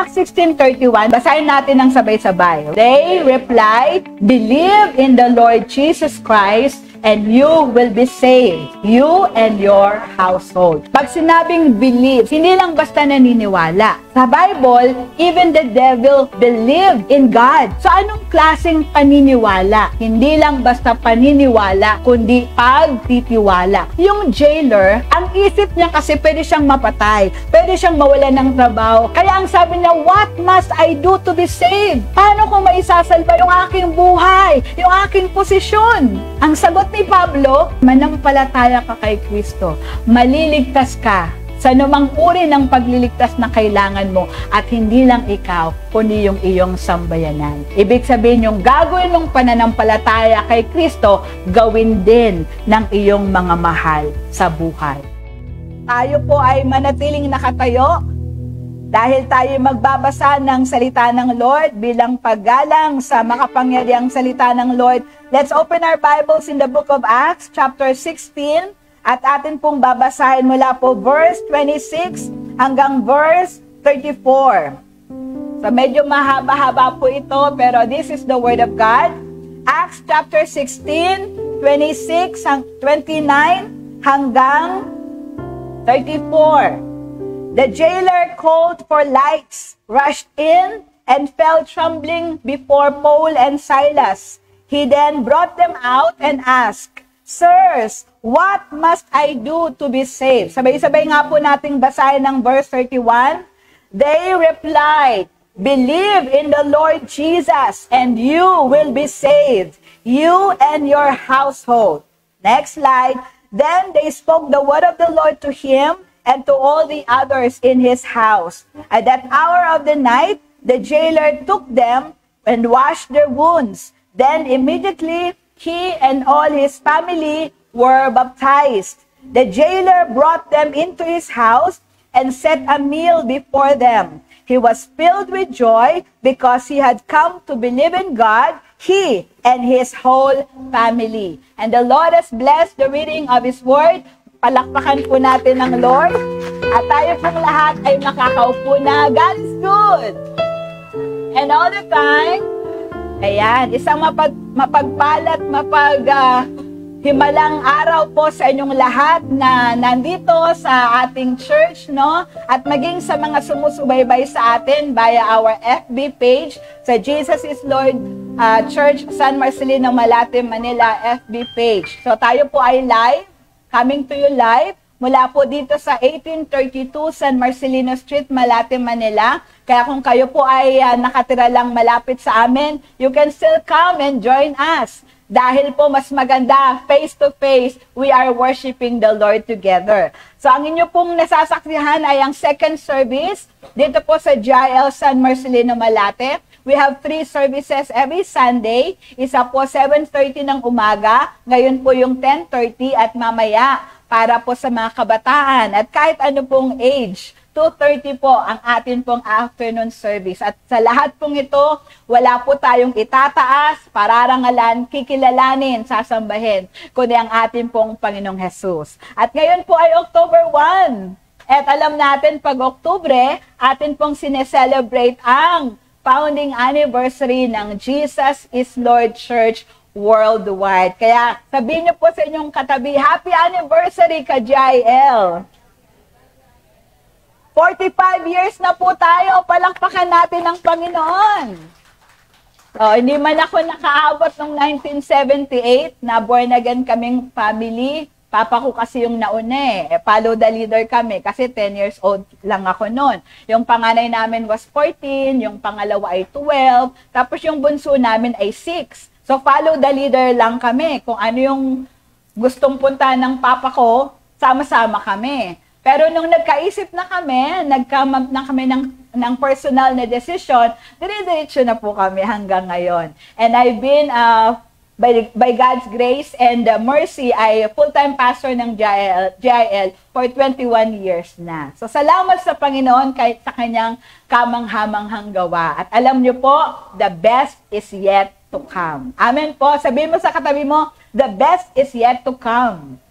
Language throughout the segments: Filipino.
Acts 16:31, basahin natin ng sabay-sabay. They replied, "Believe in the Lord Jesus Christ, and you will be saved, you and your household." Pag sinabing believe, hindi lang basta naniniwala. Sa Bible, even the devil believed in God. So anong klaseng paniniwala? Hindi lang basta paniniwala, kundi pagtitiwala. Yung jailer, ang isip niya kasi pwede siyang mapatay, pwede siyang mawalan ng trabaho. Kaya ang sabi niya, what must I do to be saved? Paano ko maisasalba yung aking buhay, yung aking posisyon? Ang sagot ni Pablo, manampalataya ka kay Kristo. Maliligtas ka sa anumang uri ng pagliligtas na kailangan mo at hindi lang ikaw, kundi yung iyong sambayanan. Ibig sabihin yung gagawin mong pananampalataya kay Kristo, gawin din ng iyong mga mahal sa buhay. Tayo po ay manatiling nakatayo dahil tayo magbabasa ng salita ng Lord bilang paggalang sa makapangyarihang salita ng Lord. Let's open our Bibles in the book of Acts, chapter 16, at atin pong babasahin mula po verse 26 hanggang verse 34. So medyo mahaba-haba po ito, pero this is the Word of God. Acts chapter 16, 26, 29 hanggang 34. The jailer called for lights, rushed in, and fell trembling before Paul and Silas. He then brought them out and asked, "Sirs, what must I do to be saved?" Sabay-sabay nga po nating basahin ng verse 31. They replied, "Believe in the Lord Jesus, and you will be saved, you and your household." Next slide. Then they spoke the word of the Lord to him and to all the others in his house. At that hour of the night, the jailer took them and washed their wounds. Then immediately he and all his family were baptized. The jailer brought them into his house and set a meal before them. He was filled with joy because he had come to believe in God, he and his whole family. And the Lord has blessed the reading of His Word. Palakpakan po natin ng Lord. At tayo pong lahat ay makakaupo na. God is good. And all the time, ayan, isang mapagpalat, himalang araw po sa inyong lahat na nandito sa ating church, no? At maging sa mga sumusubaybay sa atin via our FB page sa Jesus is Lord Church San Marcelino, Malate, Manila FB page. So tayo po ay live, coming to you live mula po dito sa 1832 San Marcelino Street, Malate, Manila. Kaya kung kayo po ay nakatira lang malapit sa amin, you can still come and join us. Dahil po mas maganda, face-to-face, we are worshiping the Lord together. So ang inyo pong nasasaksihan ay ang second service dito po sa GIL San Marcelino, Malate. We have 3 services every Sunday. Isa po 7:30 ng umaga, ngayon po yung 10:30 at mamaya para po sa mga kabataan at kahit ano pong age. 2:30 po ang atin pong afternoon service. At sa lahat pong ito, wala po tayong itataas, pararangalan, kikilalanin, sasambahin, kundi ang atin pong Panginoong Jesus. At ngayon po ay October 1. At alam natin, pag Oktubre, atin pong sineselebrate ang founding anniversary ng Jesus is Lord Church worldwide. Kaya sabihin niyo po sa inyong katabi, happy anniversary ka GIL! 45 years na po tayo, palakpakan natin ang Panginoon. So, hindi man ako nakaabot noong 1978, na born again kaming family. Papa ko kasi yung nauna follow the leader kami kasi 10 years old lang ako noon. Yung panganay namin was 14, yung pangalawa ay 12, tapos yung bunso namin ay 6. So follow the leader lang kami. Kung ano yung gustong punta ng papa ko, sama-sama kami. Pero nung nagkaisip na kami, nagkamap na kami ng personal na decision, dire-diretso na po kami hanggang ngayon. And I've been by God's grace and mercy, ay full-time pastor ng GIL for 21 years na. So, salamat sa Panginoon kahit sa kanyang kamanghamanghang gawa. At alam niyo po, the best is yet to come. Amen po. Sabihin mo sa katabi mo, the best is yet to come.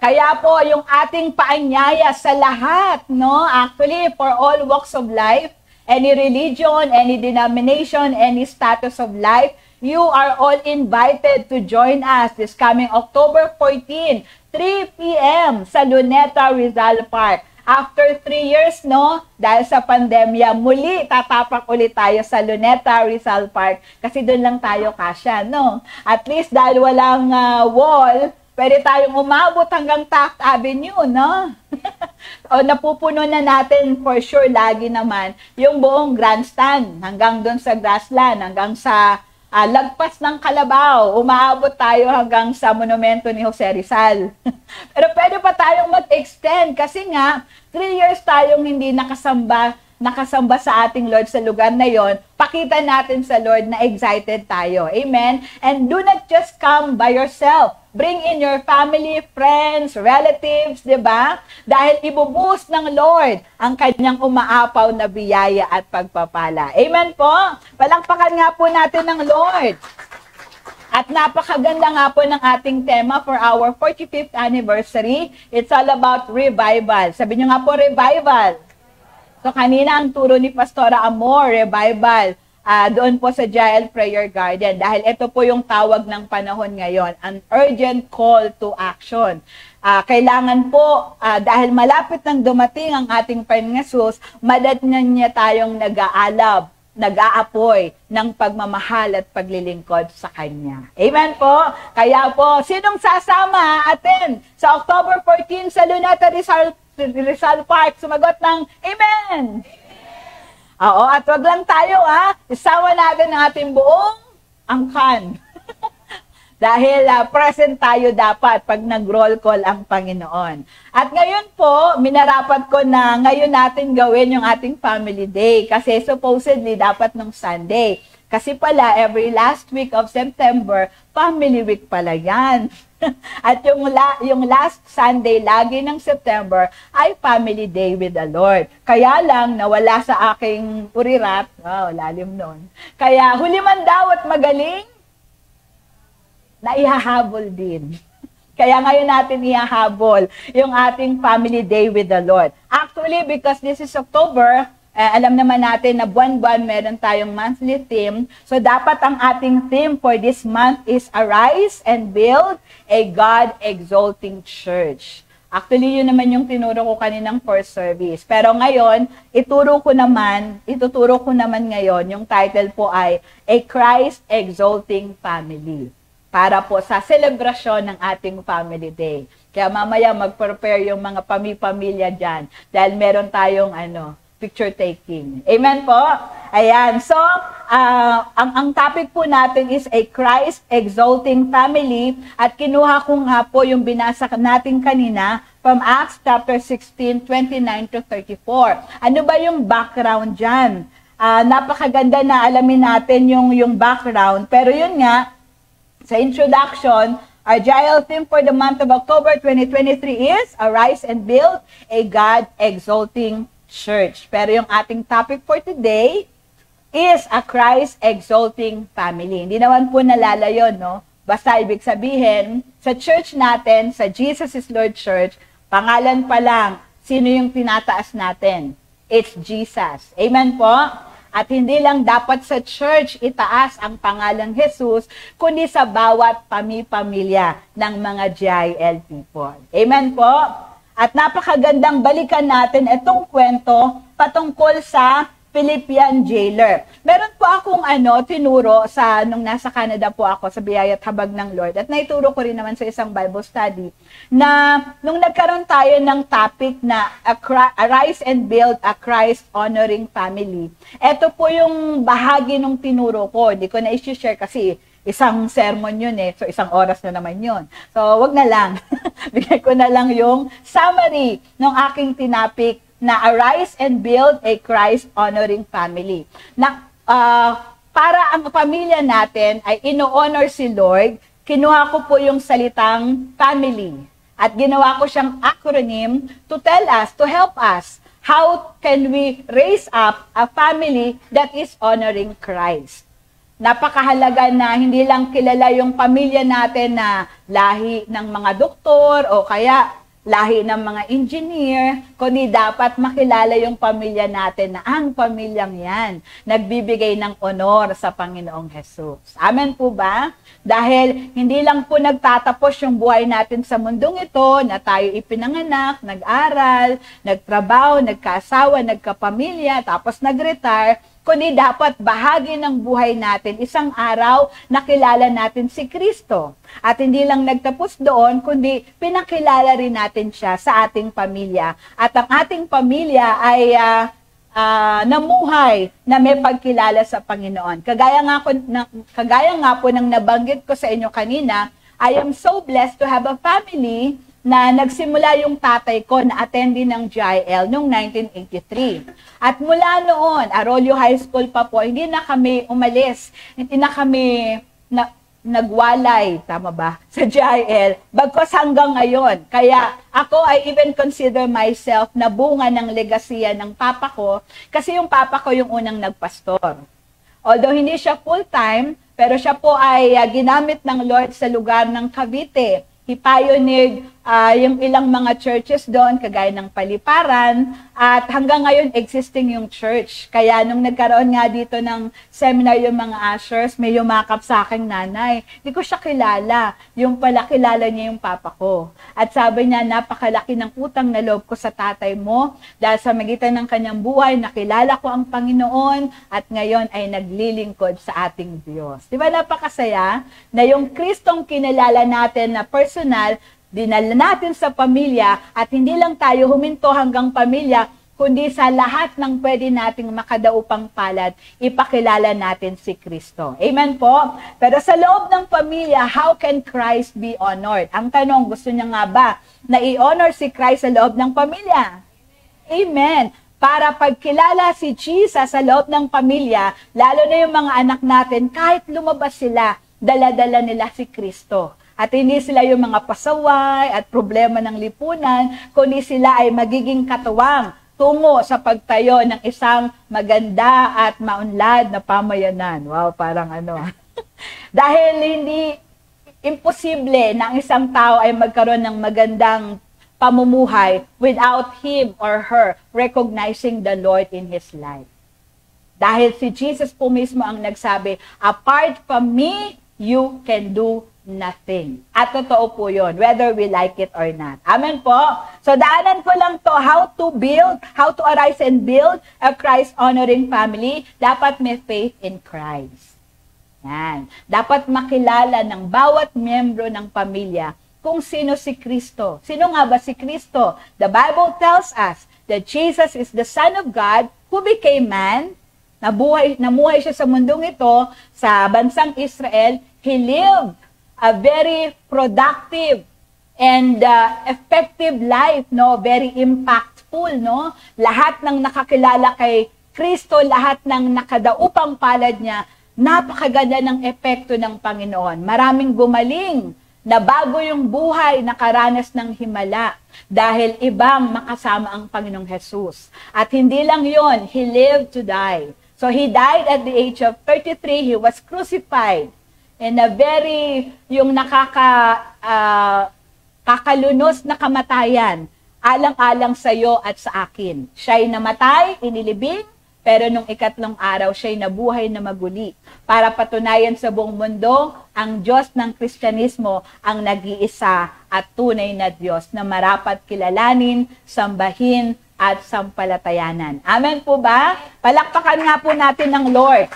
Kaya po, yung ating paanyaya sa lahat, no? Actually, for all walks of life, any religion, any denomination, any status of life, you are all invited to join us this coming October 14, 3 p.m. sa Luneta Rizal Park. After 3 years, no, dahil sa pandemya, muli tatapak ulit tayo sa Luneta Rizal Park kasi doon lang tayo kasya, no? At least dahil walang wall, pwede tayong umabot hanggang Taft Avenue, no? O napupuno na natin for sure lagi naman yung buong grandstand hanggang doon sa grassland, hanggang sa lagpas ng Kalabaw, umaabot tayo hanggang sa monumento ni Jose Rizal. Pero pwede pa tayong mag-extend kasi nga, 3 years tayong hindi nakasamba sa ating Lord sa lugar na yon. Pakita natin sa Lord na excited tayo. Amen? And do not just come by yourself. Bring in your family, friends, relatives, di ba? Dahil ibubuhos ng Lord ang kanyang umaapaw na biyaya at pagpapala. Amen po? Palakpakan nga po natin ng Lord. At napakaganda nga po ng ating tema for our 45th anniversary. It's all about revival. Sabi nyo nga po, revival. So kanina ang turo ni Pastora Amor, revival. Doon po sa Jael Prayer Garden. Dahil ito po yung tawag ng panahon ngayon, an urgent call to action. Kailangan po, dahil malapit nang dumating ang ating Panginoong Hesus, madatnan niya tayong nag-aalab, nag-aapoy ng pagmamahal at paglilingkod sa Kanya. Amen po? Kaya po, sinong sasama atin sa October 14 sa Luneta Rizal Park? Sumagot ng Amen! Oo, at wag lang tayo isama natin ang ating buong angkan. Dahil present tayo dapat pag nag-roll call ang Panginoon. At ngayon po, minarapat ko na ngayon natin gawin yung ating family day. Kasi supposedly dapat nung Sunday. Kasi pala, every last week of September, family week pala yan. At yung last Sunday lagi ng September ay family day with the Lord. Kaya lang, nawala sa aking urirat. Wow, lalim nun. Kaya huli man daw at magaling, na ihahabol din. Kaya ngayon natin ihahabol yung ating family day with the Lord. Actually, because this is October, alam naman natin na buwan-buwan meron tayong monthly theme. So dapat ang ating theme for this month is Arise and Build a God-Exalting Church. Actually, yun naman yung tinuro ko kaninang first service. Pero ngayon, ituturo ko naman ngayon, yung title po ay A Christ-Exalting Family. Para po sa selebrasyon ng ating Family Day. Kaya mamaya mag-prepare yung mga pamilya dyan. Dahil meron tayong picture taking. Amen po? Ayan. So, ang topic po natin is a Christ-exalting family at kinuha ko nga po yung binasa natin kanina from Acts chapter 16, 29 to 34. Ano ba yung background dyan? Napakaganda na alamin natin yung background. Pero yun nga, sa introduction, our Jael theme for the month of October 2023 is Arise and Build a God-exalting Church. Pero yung ating topic for today is a Christ-exalting family. Hindi naman po nalalayo, no? Basta ibig sabihin, sa church natin, sa Jesus is Lord Church, pangalan pa lang, sino yung tinataas natin? It's Jesus. Amen po? At hindi lang dapat sa church itaas ang pangalang Jesus, kundi sa bawat pamilya ng mga GIL people. Amen po? At napakagandang balikan natin itong kwento patungkol sa Philippian jailer. Meron po akong tinuro nung nasa Canada po ako sa Biyaya at Habag ng Lord. At naituro ko rin naman sa isang Bible study na nung nagkaroon tayo ng topic na Arise and Build a Christ-honoring family. Ito po yung bahagi nung tinuro ko. Hindi ko na i-share kasi isang sermon yun So, isang oras na naman yun. So, wag na lang. Bigay ko na lang yung summary ng aking tinapik na Arise and Build a Christ-honoring family. Na, para ang pamilya natin ay ino-honor si Lord, kinuha ko po yung salitang family. At ginawa ko siyang acronym to help us, how can we raise up a family that is honoring Christ. Napakahalaga na hindi lang kilala yung pamilya natin na lahi ng mga doktor o kaya lahi ng mga engineer, kundi dapat makilala yung pamilya natin na ang pamilyang yan nagbibigay ng honor sa Panginoong Jesus. Amen po ba? Dahil hindi lang po nagtatapos yung buhay natin sa mundong ito na tayo ipinanganak, nag-aral, nagtrabaho, nagkaasawa, nagkapamilya, tapos nag-retire, kundi dapat bahagi ng buhay natin, isang araw nakilala natin si Kristo. At hindi lang nagtapos doon, kundi pinakilala rin natin siya sa ating pamilya. At ang ating pamilya ay namuhay na may pagkilala sa Panginoon. Kagaya nga po ng nabanggit ko sa inyo kanina, I am so blessed to have a family na nagsimula yung tatay ko na attendee ng GIL noong 1983. At mula noon, Arroyo High School pa po, hindi na kami umalis, hindi na kami nagwalay, tama ba, sa GIL, bagkos hanggang ngayon. Kaya ako, I even consider myself na bunga ng legasiya ng papa ko, kasi yung papa ko yung unang nagpastor. Although hindi siya full-time, pero siya po ay ginamit ng Lord sa lugar ng Cavite. He pioneered yung ilang mga churches doon, kagaya ng Paliparan, at hanggang ngayon existing yung church. Kaya nung nagkaroon nga dito ng seminar yung mga ushers, may yumakap sa aking nanay. Hindi ko siya kilala. Yung pala kilala niya yung papa ko. At sabi niya, napakalaki ng utang na loob ko sa tatay mo dahil sa magitan ng kanyang buhay, nakilala ko ang Panginoon at ngayon ay naglilingkod sa ating Diyos. Di ba napakasaya na yung Kristong kinilala natin na personal, dinala natin sa pamilya at hindi lang tayo huminto hanggang pamilya, kundi sa lahat ng pwede nating makadaupang palad, ipakilala natin si Kristo. Amen po? Pero sa loob ng pamilya, how can Christ be honored? Ang tanong, gusto niya nga ba na i-honor si Christ sa loob ng pamilya? Amen. Para pagkilala si Jesus sa loob ng pamilya, lalo na yung mga anak natin, kahit lumabas sila, dala-dala nila si Kristo. At hindi sila yung mga pasaway at problema ng lipunan, kundi sila ay magiging katuwang tungo sa pagtayo ng isang maganda at maunlad na pamayanan. Wow, parang ano. Dahil hindi imposible na ang isang tao ay magkaroon ng magandang pamumuhay without him or her recognizing the Lord in his life. Dahil si Jesus po mismo ang nagsabi, apart from me, you can do nothing. At totoo po yun, whether we like it or not. Amen po? So, daanan ko lang to, how to arise and build a Christ-honoring family. Dapat may faith in Christ. Yan. Dapat makilala ng bawat miyembro ng pamilya kung sino si Kristo. Sino nga ba si Kristo? The Bible tells us that Jesus is the Son of God who became man. Namuhay siya sa mundong ito, sa bansang Israel. He lived a very productive and effective life, no? Very impactful, no? Lahat ng nakakilala kay Kristo, lahat ng nakadaupang palad niya, napakaganda ng epekto ng Panginoon. Maraming gumaling, na bago yung buhay, nakaranas ng himala dahil ibang makasama ang Panginoong Jesus. At hindi lang yon, He lived to die. So He died at the age of 33, He was crucified. And a very, yung kakalunos na kamatayan, alang-alang sa iyo at sa akin. Siya'y namatay, inilibing, pero nung ikatlong araw, siya'y nabuhay na maguli. Para patunayan sa buong mundo, ang Diyos ng Kristyanismo ang nag-iisa at tunay na Diyos na marapat kilalanin, sambahin, at sampalatayanan. Amen po ba? Palakpakan nga po natin ng Lord.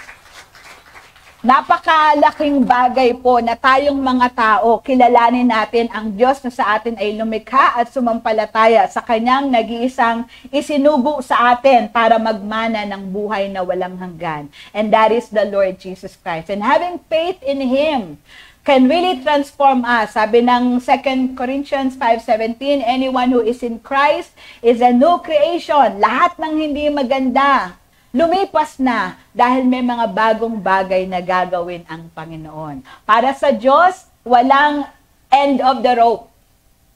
Napakalaking bagay po na tayong mga tao, kilalanin natin ang Diyos na sa atin ay lumikha at sumampalataya sa Kanyang nag-iisang isinugo sa atin para magmana ng buhay na walang hanggan. And that is the Lord Jesus Christ. And having faith in Him can really transform us. Sabi ng 2 Corinthians 5:17, anyone who is in Christ is a new creation. Lahat ng hindi maganda, lumipas na dahil may mga bagong bagay na gagawin ang Panginoon. Para sa Diyos, walang end of the rope.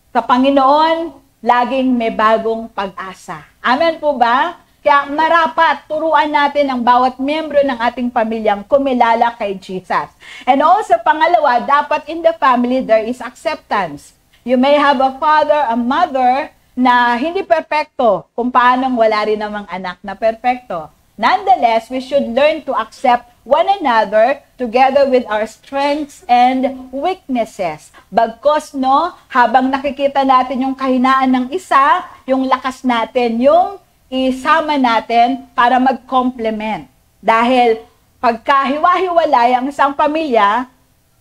Sa Panginoon, laging may bagong pag-asa. Amen po ba? Kaya marapat, turuan natin ang bawat miyembro ng ating pamilyang kumilala kay Jesus. And also, pangalawa, dapat in the family there is acceptance. You may have a father, a mother na hindi perpekto kung paanong wala rin namang anak na perpekto. Nonetheless, we should learn to accept one another together with our strengths and weaknesses. Bagkos, no, habang nakikita natin yung kahinaan ng isa, yung lakas natin, yung isama natin para mag-complement. Dahil pagka hiwa-hiwalay ang isang pamilya,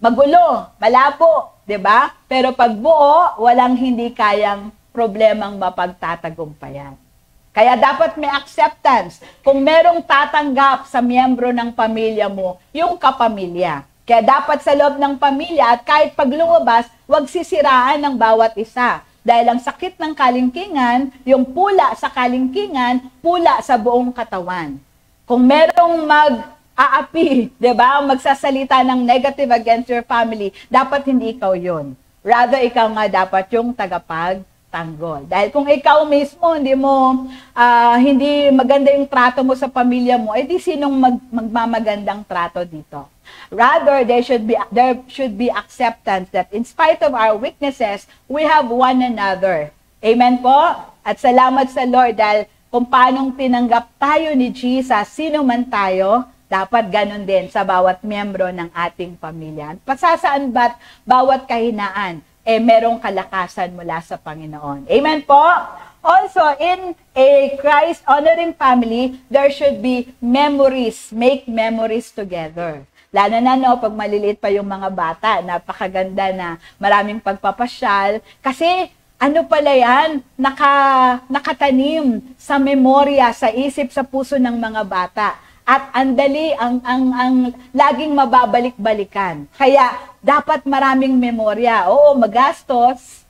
magulo, malabo, 'di ba? Pero pag buo, walang hindi kayang problemang mapagtatagumpayan. Kaya dapat may acceptance. Kung merong tatanggap sa miyembro ng pamilya mo, yung kapamilya. Kaya dapat sa loob ng pamilya at kahit pag lumabas, huwag sisiraan ng bawat isa. Dahil ang sakit ng kalingkingan, yung pula sa kalingkingan, pula sa buong katawan. Kung merong mag-aapi, 'di ba? Magsasalita ng negative against your family, dapat hindi ikaw 'yon. Rather, ikaw nga dapat yung tagapagtanggol. Dahil kung ikaw mismo hindi maganda yung trato mo sa pamilya mo, edi sinong magmamagandang trato dito? Rather, there should be acceptance that in spite of our weaknesses, we have one another. Amen po? At salamat sa Lord dahil kung paanong tinanggap tayo ni Jesus, sino man tayo, dapat ganun din sa bawat miyembro ng ating pamilya. Pasasaan ba't bawat kahinaan, merong kalakasan mula sa Panginoon. Amen po? Also, in a Christ-honoring family, there should be memories. Make memories together. Lalo na, no, pag maliliit pa yung mga bata, napakaganda na maraming pagpapasyal. Kasi, ano pala yan? Nakatanim sa memorya, sa isip, sa puso ng mga bata. At andali ang laging mababalik-balikan. Kaya, dapat maraming memorya. Oo, magastos.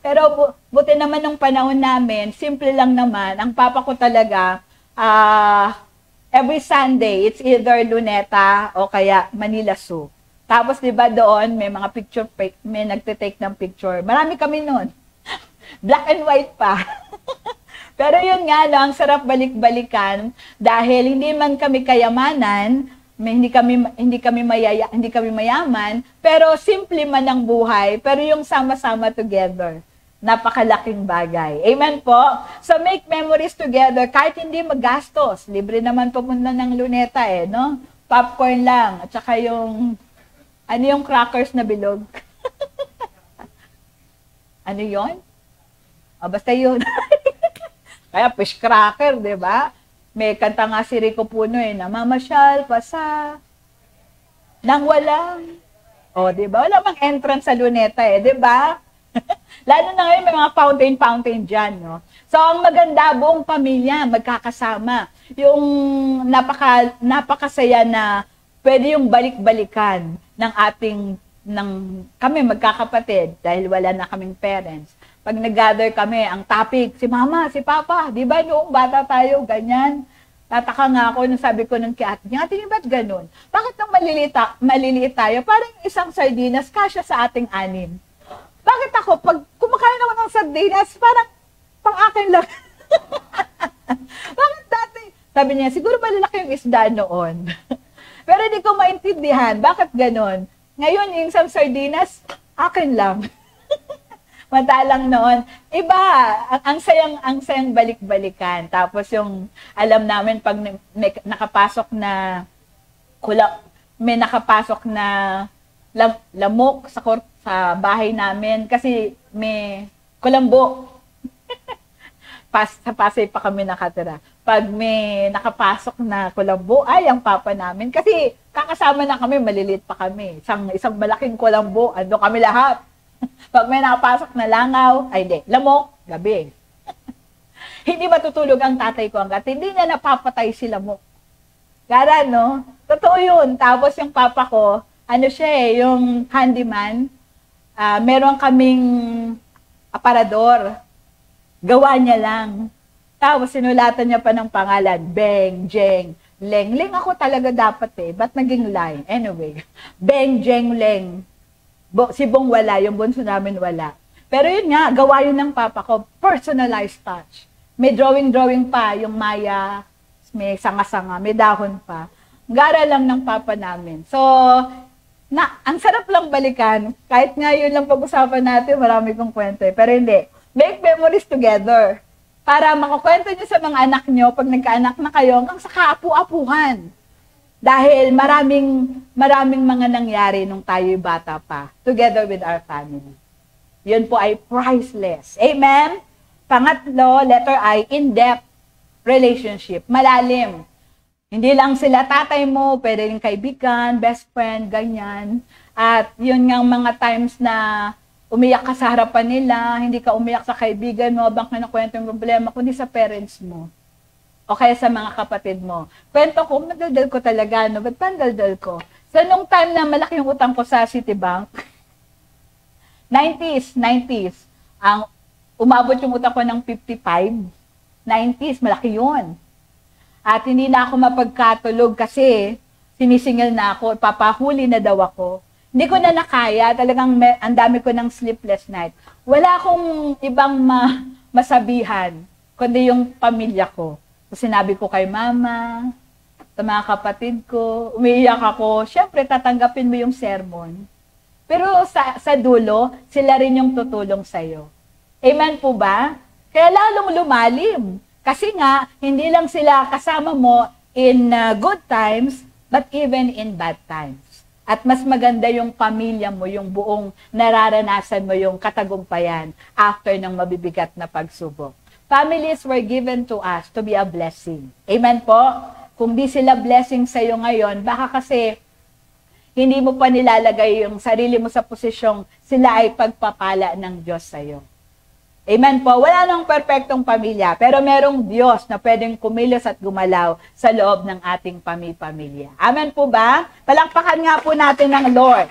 Pero buti naman nung panahon namin, simple lang naman. Ang papa ko talaga, every Sunday, it's either Luneta o kaya Manila Zoo. Tapos, di ba doon, may mga picture, may nagtitake ng picture. Marami kami noon. Black and white pa. Pero yun nga, no, ang sarap balik-balikan dahil hindi man kami kayamanan, hindi kami mayaman, pero simple man ang buhay, pero yung sama-sama together. Napakalaking bagay. Amen po? So, make memories together. Kahit hindi magastos. Libre naman pupunta ng Luneta no? Popcorn lang. At saka yung, yung crackers na bilog? Ano yon? Basta yun. Kaya fish cracker, di ba? May kanta nga si Rico Puno namamasyal pa sa nang walang. Di ba? Wala mang entrance sa Luneta di ba? Lalo na ngayon, may mga fountain dyan, no? So, ang maganda, buong pamilya, magkakasama. Yung napakasaya na pwede yung balik-balikan kami magkakapatid dahil wala na kaming parents. Pag nag-gather kami, ang topic, si mama, si papa, di ba noong bata tayo, ganyan. Tataka nga ako nung sabi ko nung kay ate niya, ba't ganun? Bakit nung maliliit tayo, parang isang sardinas, kasya sa ating anin? Bakit ako, pag kumakain ako ng sardinas, parang pang-akin lang. Bakit dati? Sabi niya, siguro malalaki yung isda noon. Pero hindi ko maintindihan, bakit ganon? Ngayon, yung isang sardinas, akin lang. Matalang noon. Iba, ang sayang balik-balikan. Tapos yung, alam namin, pag may nakapasok na lamok sa bahay namin kasi may kulambo. Sa Pasay pa kami nakatira. Pag may nakapasok na kulambo, ang papa namin. Kasi kakasama na kami, maliliit pa kami. Isang malaking kulambo, ando kami lahat. Pag may nakapasok na langaw, lamok, gabi. Hindi matutulog ang tatay ko hanggat hindi niya napapatay si lamok. Gara, no? Totoo yun. Tapos yung papa ko, yung handyman, meron kaming aparador. Gawa niya lang. Tapos sinulatan niya pa ng pangalan, Beng, Jeng, Leng. Leng ako talaga dapat ba't naging line? Anyway, Beng, Jeng, Leng. Si Bong wala, yung bunso namin wala. Pero yun nga, gawa yun ng papa ko, personalized touch. May drawing pa, yung Maya, may sanga-sanga, may dahon pa. Gara lang ng papa namin. So, na ang sarap lang balikan. Kahit nga yun lang pag-usapan natin, marami kong kwento eh. Pero hindi. Make memories together. Para makakwento nyo sa mga anak nyo, pag nagkaanak na kayo, hanggang sa kaapu-apuhan. Dahil maraming mga nangyari nung tayo'y bata pa, together with our family. Yun po ay priceless. Amen? Pangatlo, letter I, in-depth relationship. Malalim. Hindi lang sila tatay mo, pwede rin kaibigan, best friend, ganyan. At yun nga mga times na umiyak ka sa harapan nila, hindi ka umiyak sa kaibigan mo, habang kinakwento yung problema, kundi sa parents mo. O kaya sa mga kapatid mo. Kwento ko, madaldal ko talaga, no? Ba't pandaldal ko? So, nung time na malaki yung utang ko sa Citibank, 90s, ang umabot yung utang ko ng 55, 90s, malaki yun. At hindi na ako mapagkatulog kasi sinisingil na ako, papahuli na daw ako. Hindi ko na nakaya, talagang ang dami ko ng sleepless night. Wala akong ibang masabihan, kundi yung pamilya ko. So, sinabi ko kay mama, sa mga kapatid ko, umiiyak ako, syempre tatanggapin mo yung sermon. Pero sa dulo, sila rin yung tutulong sa'yo. Amen po ba? Kaya lalong lumalim. Kasi nga, hindi lang sila kasama mo in good times, but even in bad times. At mas maganda yung pamilya mo, yung buong nararanasan mo yung katagumpayan after ng mabibigat na pagsubok. Families were given to us to be a blessing. Amen po? Kung di sila blessing sa'yo ngayon, baka kasi hindi mo pa nilalagay yung sarili mo sa posisyong sila ay pagpapala ng Diyos sa'yo. Amen po. Wala nang perpektong pamilya, pero merong Diyos na pwedeng kumilos at gumalaw sa loob ng ating pamilya. Amen po ba? Palakpakan nga po natin ng Lord.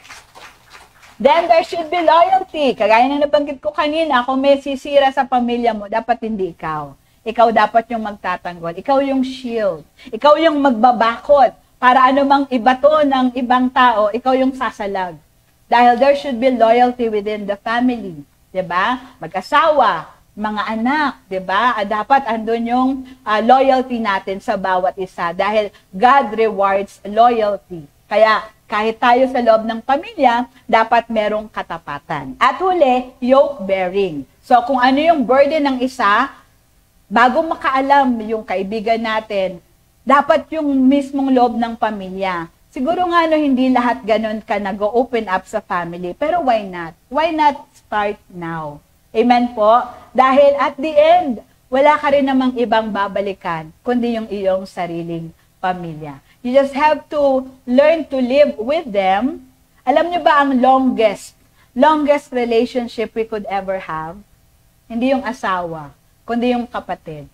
Then there should be loyalty. Kagaya na nabanggit ko kanina, kung may sisira sa pamilya mo, dapat hindi ikaw. Ikaw dapat yung magtatanggol. Ikaw yung shield. Ikaw yung magbabakot. Para anumang ibato ng ibang tao, ikaw yung sasalag. Dahil there should be loyalty within the family. 'Di ba? Mag-asawa, mga anak, 'di ba? Dapat andun yung loyalty natin sa bawat isa. Dahil God rewards loyalty. Kaya kahit tayo sa loob ng pamilya, dapat merong katapatan. At huli, yoke bearing. So kung ano yung burden ng isa, bago makaalam yung kaibigan natin, dapat yung mismong loob ng pamilya. Siguro nga hindi lahat ganun ka nag-open up sa family. Pero why not? Why not start now? Amen po? Dahil at the end, wala ka rin namang ibang babalikan, kundi yung iyong sariling pamilya. You just have to learn to live with them. Alam niyo ba ang longest relationship we could ever have? Hindi yung asawa, kundi yung kapatid.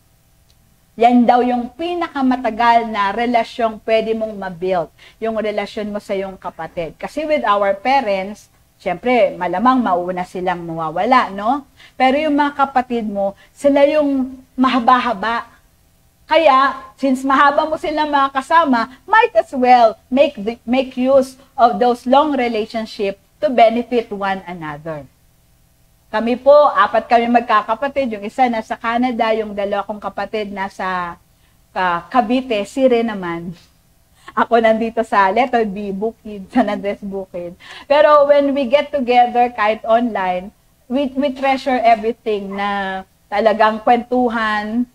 Yan daw yung pinakamatagal na relasyong pwede mong ma-build, yung relasyon mo sa iyong kapatid. Kasi with our parents, syempre, malamang mauna silang mawawala, no? Pero yung mga kapatid mo, sila yung mahaba-haba. Kaya, since mahaba mo silang mga kasama, might as well make use of those long relationship to benefit one another. Kami po, 4 kami magkakapatid. Yung isa nasa Canada, yung 2 kong kapatid nasa Cavite, Sire naman. Ako nandito sa letter B, Bukid, San Andres Bukid. Pero when we get together, kahit online, we treasure everything na talagang kwentuhan.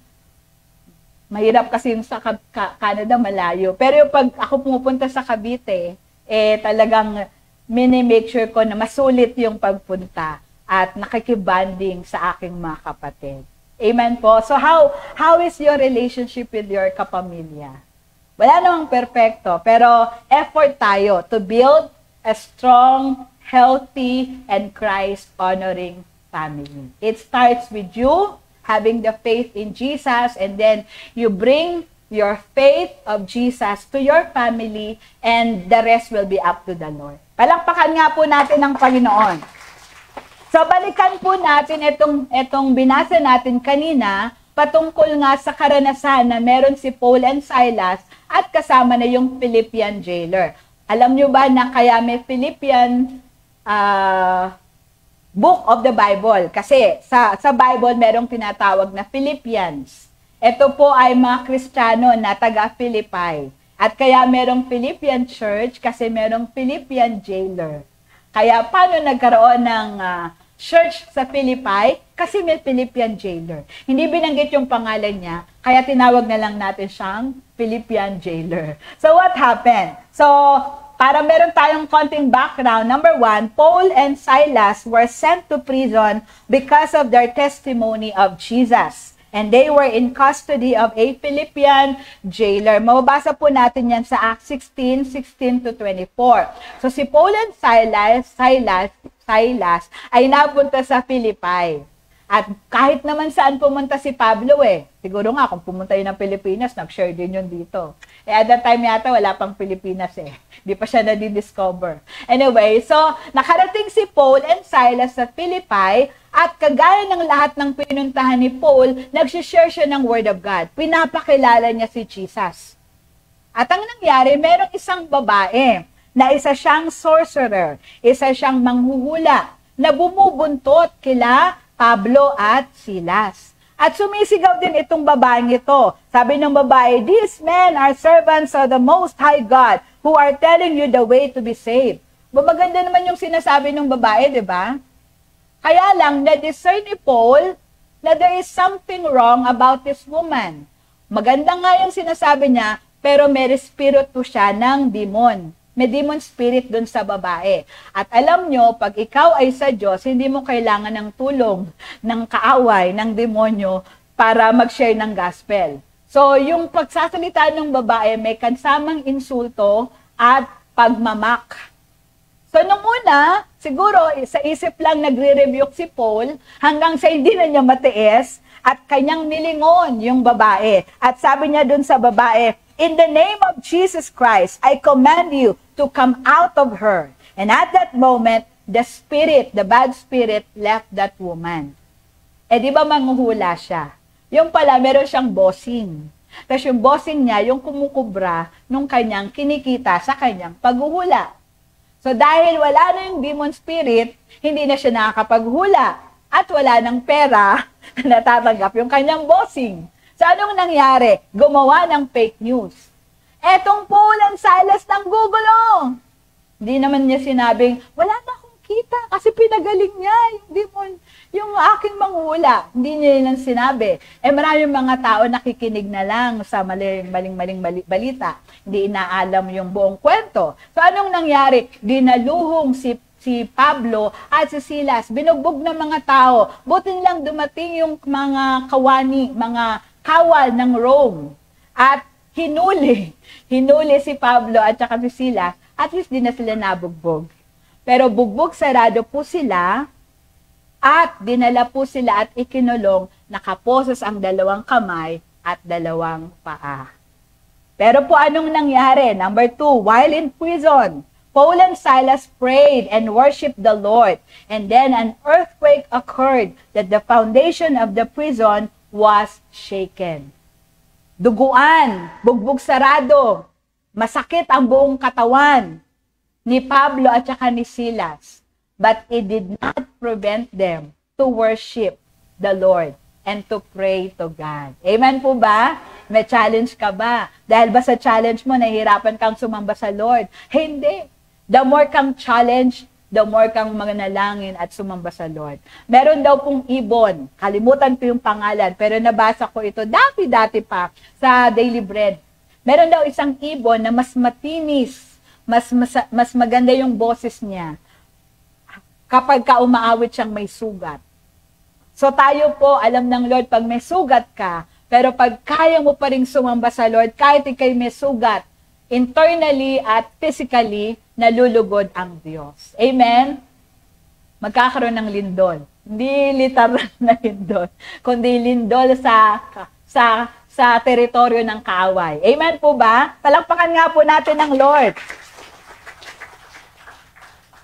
Mahirap kasi sa Canada, malayo. Pero pag ako pumupunta sa Cavite, talagang mini-make sure ko na masulit yung pagpunta at nakikibanding sa aking mga kapatid. Amen po. So how is your relationship with your kapamilya? Wala namang perfecto, pero effort tayo to build a strong, healthy, and Christ-honoring family. It starts with you having the faith in Jesus, and then you bring your faith of Jesus to your family, and the rest will be up to the Lord. Palakpakan nga po natin ang Panginoon. So, balikan po natin itong binasa natin kanina, patungkol nga sa karanasan na meron si Paul and Silas at kasama na yung Philippian jailer. Alam nyo ba na kaya may Philippian book of the Bible? Kasi sa Bible merong tinatawag na Philippians. Ito po ay mga Kristiyano na taga-Philippi. At kaya merong Philippian church kasi merong Philippian jailer. Kaya paano nagkaroon ng church sa Philippi? Kasi may Philippian jailer. Hindi binanggit yung pangalan niya, kaya tinawag na lang natin siyang Philippian jailer. So what happened? So, para meron tayong konting background, number 1, Paul and Silas were sent to prison because of their testimony of Jesus. And they were in custody of a Philippian jailer. Mababasa po natin yan sa Acts 16:16 to 24. So si Paul and Silas ay napunta sa Philippi. At kahit naman saan pumunta si Pablo siguro nga kung pumunta yun ng Pilipinas, nag-share din yun dito. At that time yata wala pang Pilipinas Di pa siya na-discover. Anyway, so nakarating si Paul and Silas sa Philippi at kagaya ng lahat ng pinuntahan ni Paul, nag-share siya ng Word of God. Pinapakilala niya si Jesus. At ang nangyari, merong isang babae na isa siyang sorcerer, isa siyang manghuhula na bumubuntot kila Pablo at Silas. At sumisigaw din itong babaeng ito. Sabi ng babae, "These men are servants of the Most High God who are telling you the way to be saved." Maganda naman yung sinasabi ng babae, di ba? Kaya lang, na-discern ni Paul na there is something wrong about this woman. Maganda nga yung sinasabi niya, pero may espiritu siya ng demon. May demon spirit dun sa babae. At alam nyo, pag ikaw ay sa Diyos, hindi mo kailangan ng tulong, ng kaaway, ng demonyo para mag-share ng gospel. So, yung pagsasalita ng babae, may kansamang insulto at pagmamak. So, nung una, siguro, sa isip lang nagre-rebuke si Paul hanggang sa hindi na niya matiis at kanyang nilingon yung babae. At sabi niya dun sa babae, "In the name of Jesus Christ, I command you to come out of her." And at that moment, the bad spirit left that woman. Di ba manghuhula siya? Yung pala, meron siyang bossing. Tapos yung bossing niya, yung kumukubra nung kanyang kinikita sa kanyang paghuhula. So dahil wala na yung demon spirit, hindi na siya nakakapaghula at wala ng pera na natatanggap yung kanyang bossing. So anong nangyari? Gumawa ng fake news. Etong Paul and Silas ng gugulo. Hindi naman niya sinabing, wala na akong kita kasi pinagaling niya yung demon, yung aking manghula. Hindi niya lang sinabi. Maraming mga tao nakikinig na lang sa maling balita. Hindi inaalam yung buong kwento. So anong nangyari? Dinaluhong si Pablo at si Silas. Binugbog ng mga tao. Buti lang dumating yung mga kawani, mga kawal ng Rome. At hinuli si Pablo at saka si Silas. At least di na sila nabugbog. Pero bugbog sarado po sila at dinala po sila at ikinulong, nakaposas ang dalawang kamay at dalawang paa. Pero po anong nangyari? Number 2, while in prison, Paul and Silas prayed and worshiped the Lord. And then an earthquake occurred that the foundation of the prison was shaken. Duguan, bugbog sarado, masakit ang buong katawan ni Pablo at saka ni Silas. But it did not prevent them to worship the Lord and to pray to God. Amen po ba? May challenge ka ba? Dahil ba sa challenge mo, nahihirapan kang sumamba sa Lord? Hindi. The more kang challenge, the more kang mananalangin at sumamba sa Lord. Meron daw pong ibon. Kalimutan ko yung pangalan, pero nabasa ko ito dati pa sa Daily Bread. Meron daw isang ibon na mas matinis, mas maganda yung boses niya kapag umaawit siyang may sugat. So tayo po, alam ng Lord, pag may sugat ka, pero pag kaya mo pa rin sumamba sa Lord, kahit ikay may sugat, internally at physically, nalulugod ang Diyos. Amen? Magkakaroon ng lindol. Hindi literal na lindol, kundi lindol sa teritoryo ng kaaway. Amen po ba? Palakpakan nga po natin ng Lord.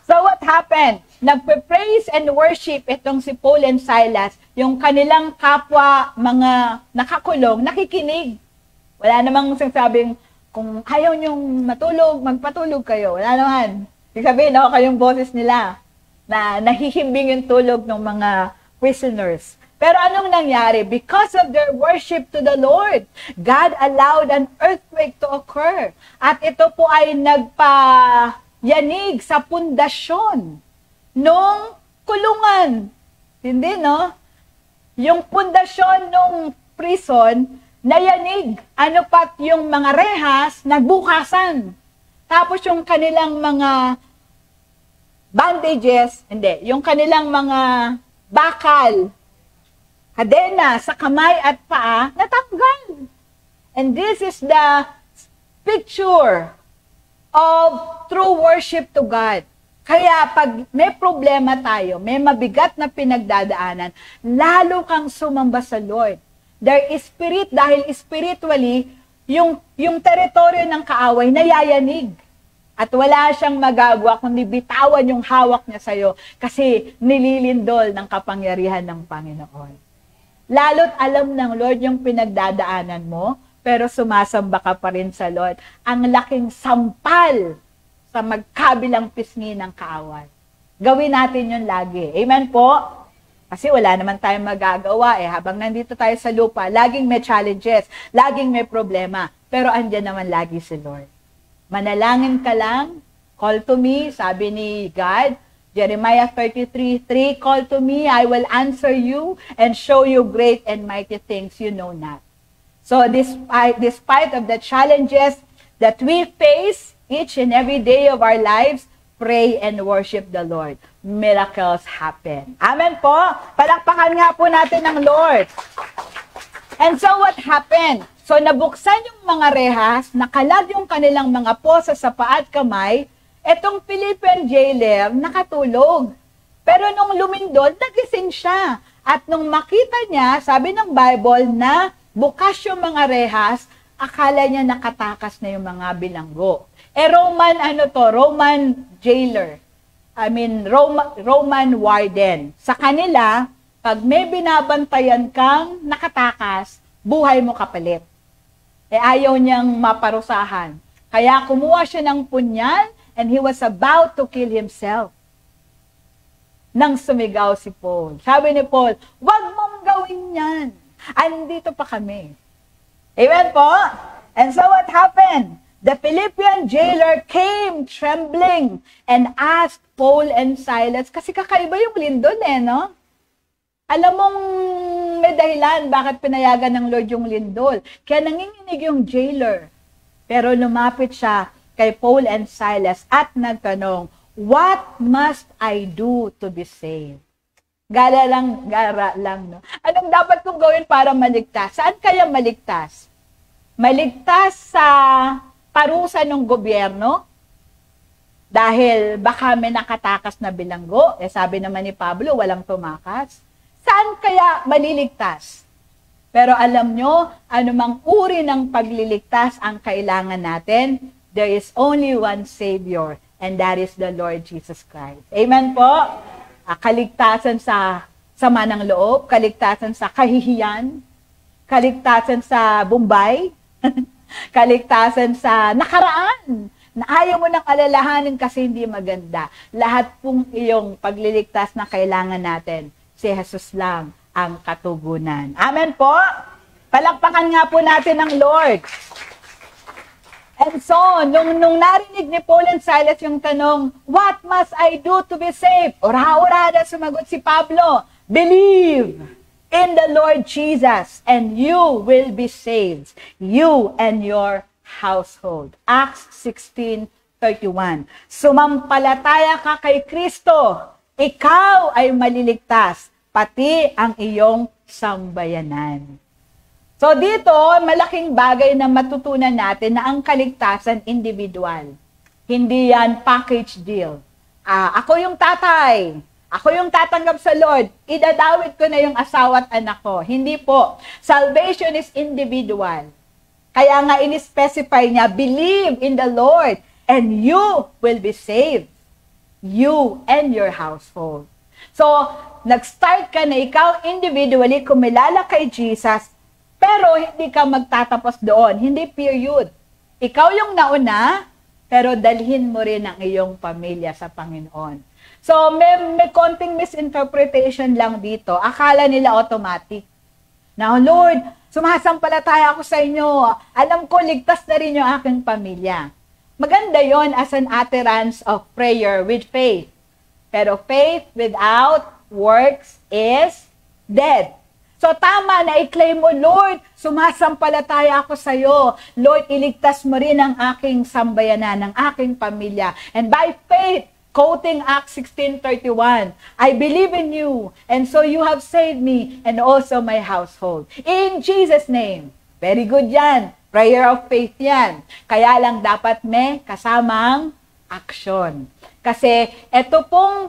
So what happened? Nagpe-praise and worship itong si Paul and Silas, yung kanilang kapwa mga nakakulong, nakikinig. Wala namang sinasabing, kung ayaw nyong matulog, magpatulog kayo. Wala naman. Ibig sabihin, no, kayong boses nila na nahihimbing yung tulog ng mga prisoners. Pero anong nangyari? Because of their worship to the Lord, God allowed an earthquake to occur. At ito po ay nagpayanig sa pundasyon nung kulungan. Hindi, no? Yung pundasyon nung prison, nayanig. Ano pat yung mga rehas, nagbukasan. Tapos yung kanilang mga bandages, hindi, yung kanilang mga bakal, kadena sa kamay at paa, natanggal. And this is the picture of true worship to God. Kaya pag may problema tayo, may mabigat na pinagdadaanan, lalo kang sumamba sa Lord. There is spirit, dahil spiritually, yung teritoryo ng kaaway nayayanig. At wala siyang magagawa kundi bitawan yung hawak niya sa'yo kasi nililindol ng kapangyarihan ng Panginoon. Lalo't alam ng Lord yung pinagdadaanan mo, pero sumasamba ka pa rin sa Lord. Ang laking sampal sa magkabilang pisngi ng kaaway. Gawin natin yun lagi. Amen po? Kasi wala naman tayong magagawa habang nandito tayo sa lupa, laging may challenges, laging may problema, pero andyan naman lagi si Lord. Manalangin ka lang, call to me, sabi ni God, Jeremiah 33:3, call to me, I will answer you and show you great and mighty things you know not. So despite of the challenges that we face each and every day of our lives, pray and worship the Lord. Miracles happen. Amen po? Palakpakan nga po natin ng Lord. And so what happened? So nabuksan yung mga rehas, nakalag yung kanilang mga posa sa paa at kamay, etong Philippian jailer nakatulog. Pero nung lumindol, nagising siya. At nung makita niya, sabi ng Bible na bukas yung mga rehas, akala niya nakatakas na yung mga bilanggo. Roman jailer. Roman warden. Sa kanila, pag may binabantayan kang nakatakas, buhay mo kapalit. Ayaw niyang maparusahan. Kaya kumuha siya ng punyal and he was about to kill himself. Nang sumigaw si Paul. Sabi ni Paul, wag mong gawin yan. Andito pa kami. Amen po? And so what happened? The Philippian jailer came trembling and asked Paul and Silas, kasi kakaiba yung lindol no? Alam mong may dahilan bakit pinayagan ng Lord yung lindol. Kaya nanginginig yung jailer. Pero lumapit siya kay Paul and Silas at nagtanong, what must I do to be saved? Gara lang, no? Anong dapat kong gawin para maligtas? Saan kaya maligtas? Maligtas sa parusa ng gobyerno? Dahil baka may nakatakas na bilanggo. Sabi naman ni Pablo, walang tumakas. Saan kaya maliligtas? Pero alam nyo, anumang uri ng pagliligtas ang kailangan natin, there is only one Savior, and that is the Lord Jesus Christ. Amen po? Kaligtasan sa sama ng loob, kaligtasan sa kahihiyan, kaligtasan sa Bombay, kaligtasan sa nakaraan, na ayaw mo nang alalahanin kasi hindi maganda. Lahat pong iyong pagliligtas na kailangan natin, si Jesus lang ang katugunan. Amen po? Palakpakan nga po natin ang Lord. And so, nung narinig ni Paul and Silas yung tanong, what must I do to be saved? Ora-ora na sumagot si Pablo, believe in the Lord Jesus and you will be saved, you and your household. Acts 16:31. Sumampalataya ka kay Kristo, ikaw ay maliligtas, pati ang iyong sambayanan. So dito, malaking bagay na matutunan natin na ang kaligtasan individual. Hindi yan package deal. Ako yung tatay, ako yung tatanggap sa Lord, idadawit ko na yung asawa at anak ko. Hindi po. Salvation is individual. Kaya nga in-specify niya, believe in the Lord and you will be saved. You and your household. So, nag-start ka na ikaw individually kumilala kay Jesus, pero hindi ka magtatapos doon. Hindi period. Ikaw yung nauna, pero dalhin mo rin ang iyong pamilya sa Panginoon. So, may konting misinterpretation lang dito. Akala nila automatic. Now, Lord, sumasampalataya ako sa inyo. Alam ko, ligtas na rin yung aking pamilya. Maganda yon as an utterance of prayer with faith. Pero faith without works is dead. So tama na i-claim mo, Lord, sumasampalataya ako sa iyo. Lord, iligtas mo rin ang aking sambayanan, ang aking pamilya. And by faith, quoting Acts 16:31, I believe in you, and so you have saved me and also my household. In Jesus' name. Very good yan. Prayer of faith yan. Kaya lang dapat may kasamang action. Kasi ito pong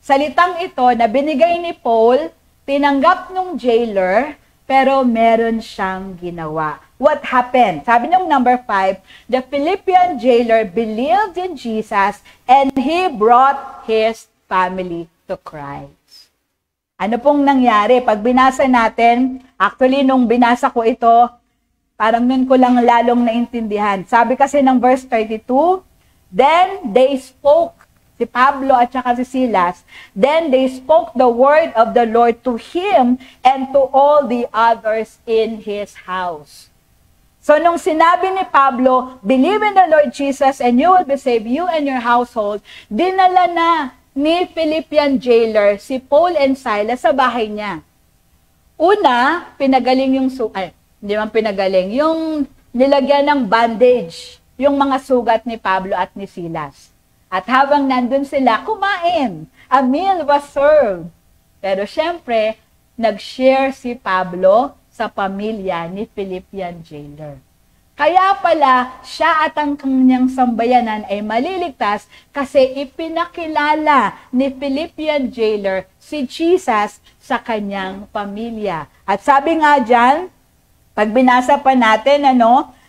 salitang ito na binigay ni Paul, tinanggap nung jailer, pero meron siyang ginawa. What happened? Sabi nung number 5, the Philippian jailer believed in Jesus and he brought his family to Christ. Ano pong nangyari? Pag binasa natin, actually nung binasa ko ito, parang nun ko lang lalong naintindihan. Sabi kasi ng verse 32, then they spoke, si Pablo at saka si Silas, then they spoke the word of the Lord to him and to all the others in his house. So nung sinabi ni Pablo, believe in the Lord Jesus and you will be saved, you and your household, dinala na ni Philippian jailer si Paul and Silas sa bahay niya. Una, pinagaling yung hindi man pinagaling, yung nilagyan ng bandage, yung mga sugat ni Pablo at ni Silas. At habang nandun sila, kumain. A meal was served. Pero syempre, nag-share si Pablo sa pamilya ni Philippian jailer. Kaya pala, siya at ang kanyang sambayanan ay maliligtas kasi ipinakilala ni Philippian jailer si Jesus sa kanyang pamilya. At sabi nga dyan, pag binasa pa natin,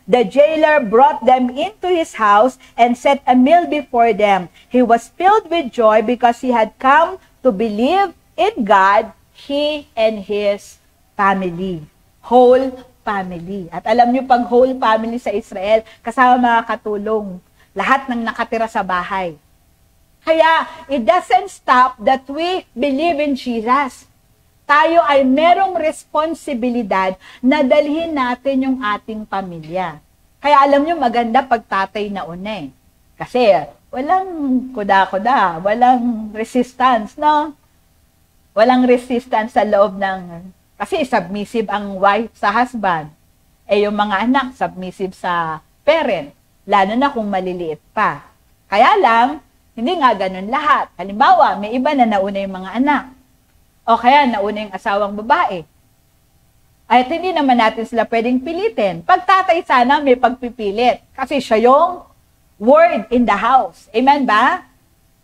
the jailer brought them into his house and set a meal before them. He was filled with joy because he had come to believe in God, he and his family. Whole family. At alam niyo, pag whole family sa Israel, kasama mga katulong, lahat ng nakatira sa bahay. Kaya, it doesn't stop that we believe in Jesus. Tayo ay merong responsibilidad na dalhin natin yung ating pamilya. Kaya alam nyo, maganda pag tatay na una eh. Kasi walang kuda-kuda, walang resistance, no? Walang resistance sa loob ng... Kasi submissive ang wife sa husband. Eh yung mga anak, submissive sa parent. Lalo na kung maliliit pa. Kaya lang, hindi nga ganun lahat. Halimbawa, may iba na nauna yung mga anak. O kaya nauna yung asawang babae. At hindi naman natin sila pwedeng pilitin. Pag tatay sana may pagpipilit. Kasi siya yung word in the house. Amen ba?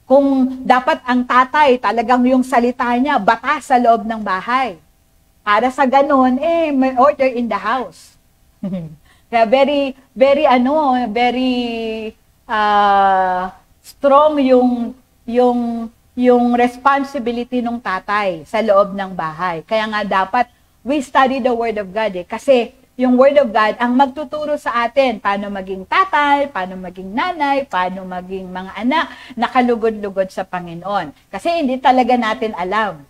Kung dapat ang tatay, talagang yung salita niya, batas sa loob ng bahay. Para sa ganun, may order in the house. Kaya very strong yung responsibility ng tatay sa loob ng bahay. Kaya nga dapat we study the Word of God kasi yung Word of God ang magtuturo sa atin paano maging tatay, paano maging nanay, paano maging mga anak na kalugod-lugod sa Panginoon. Kasi hindi talaga natin alam.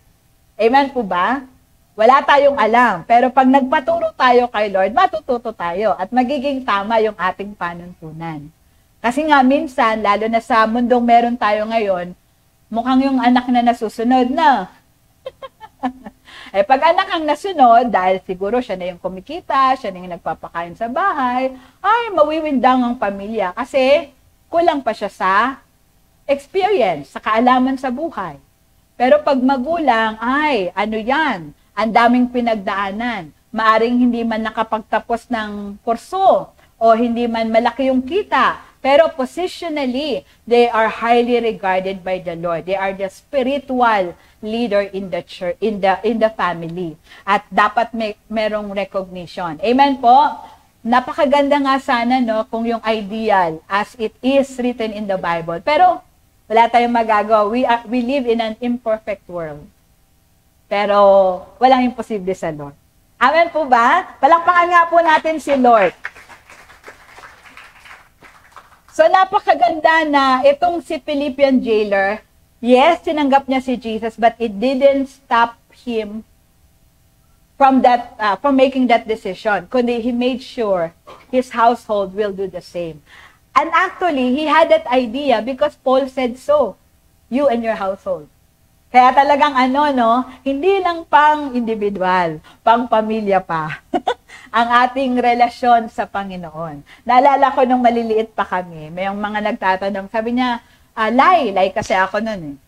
Amen po ba? Wala tayong alam. Pero pag nagpaturo tayo kay Lord, matututo tayo at magiging tama yung ating panuntunan. Kasi nga minsan, lalo na sa mundong meron tayo ngayon, mukhang yung anak na nasusunod na. Pag anak ang nasunod, dahil siguro siya na yung kumikita, siya na yung nagpapakain sa bahay, ay mawiwindang ang pamilya kasi kulang pa siya sa experience, sa kaalaman sa buhay. Pero pag magulang, ay ano yan, ang daming pinagdaanan, maaring hindi man nakapagtapos ng kurso o hindi man malaki yung kita, pero positionally, they are highly regarded by the Lord. They are the spiritual leader in the church, in the family. At dapat merong recognition. Amen po? Napakaganda nga sana kung yung ideal as it is written in the Bible. Pero wala tayong magagawa. We live in an imperfect world. Pero walang imposible sa Lord. Amen po ba? Palakpakan nga po natin si Lord. So, napakaganda na itong si Philippian jailer, yes, tinanggap niya si Jesus, but it didn't stop him from making that decision. Kundi he made sure his household will do the same. And actually, he had that idea because Paul said so, you and your household. Kaya talagang hindi lang pang individual, pang pamilya pa. Ang ating relasyon sa Panginoon. Naalala ko nung maliliit pa kami, may mga nagtatanong, sabi niya, Lai kasi ako nun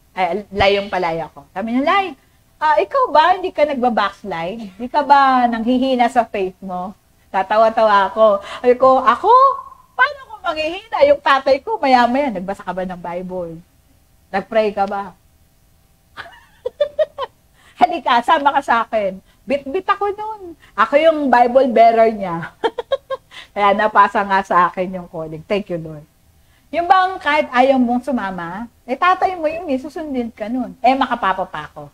Lai yung palaya ko. Sabi niya, Lai, ikaw ba hindi ka nagbabackslide? Hindi ka ba nanghihina sa faith mo? Tatawa-tawa ako. Sabi ko, ako? Paano ko manghihina? Yung tatay ko, maya-maya, nagbasa ka ba ng Bible? Nagpray ka ba? Halika, sama ka sa akin. Bit-bit ako nun. Ako yung Bible bearer niya. Kaya napasa nga sa akin yung calling. Thank you, Lord. Yung bang kahit ayaw mong sumama, tatay mo yun, susundin ka nun. Makapapa pa ako.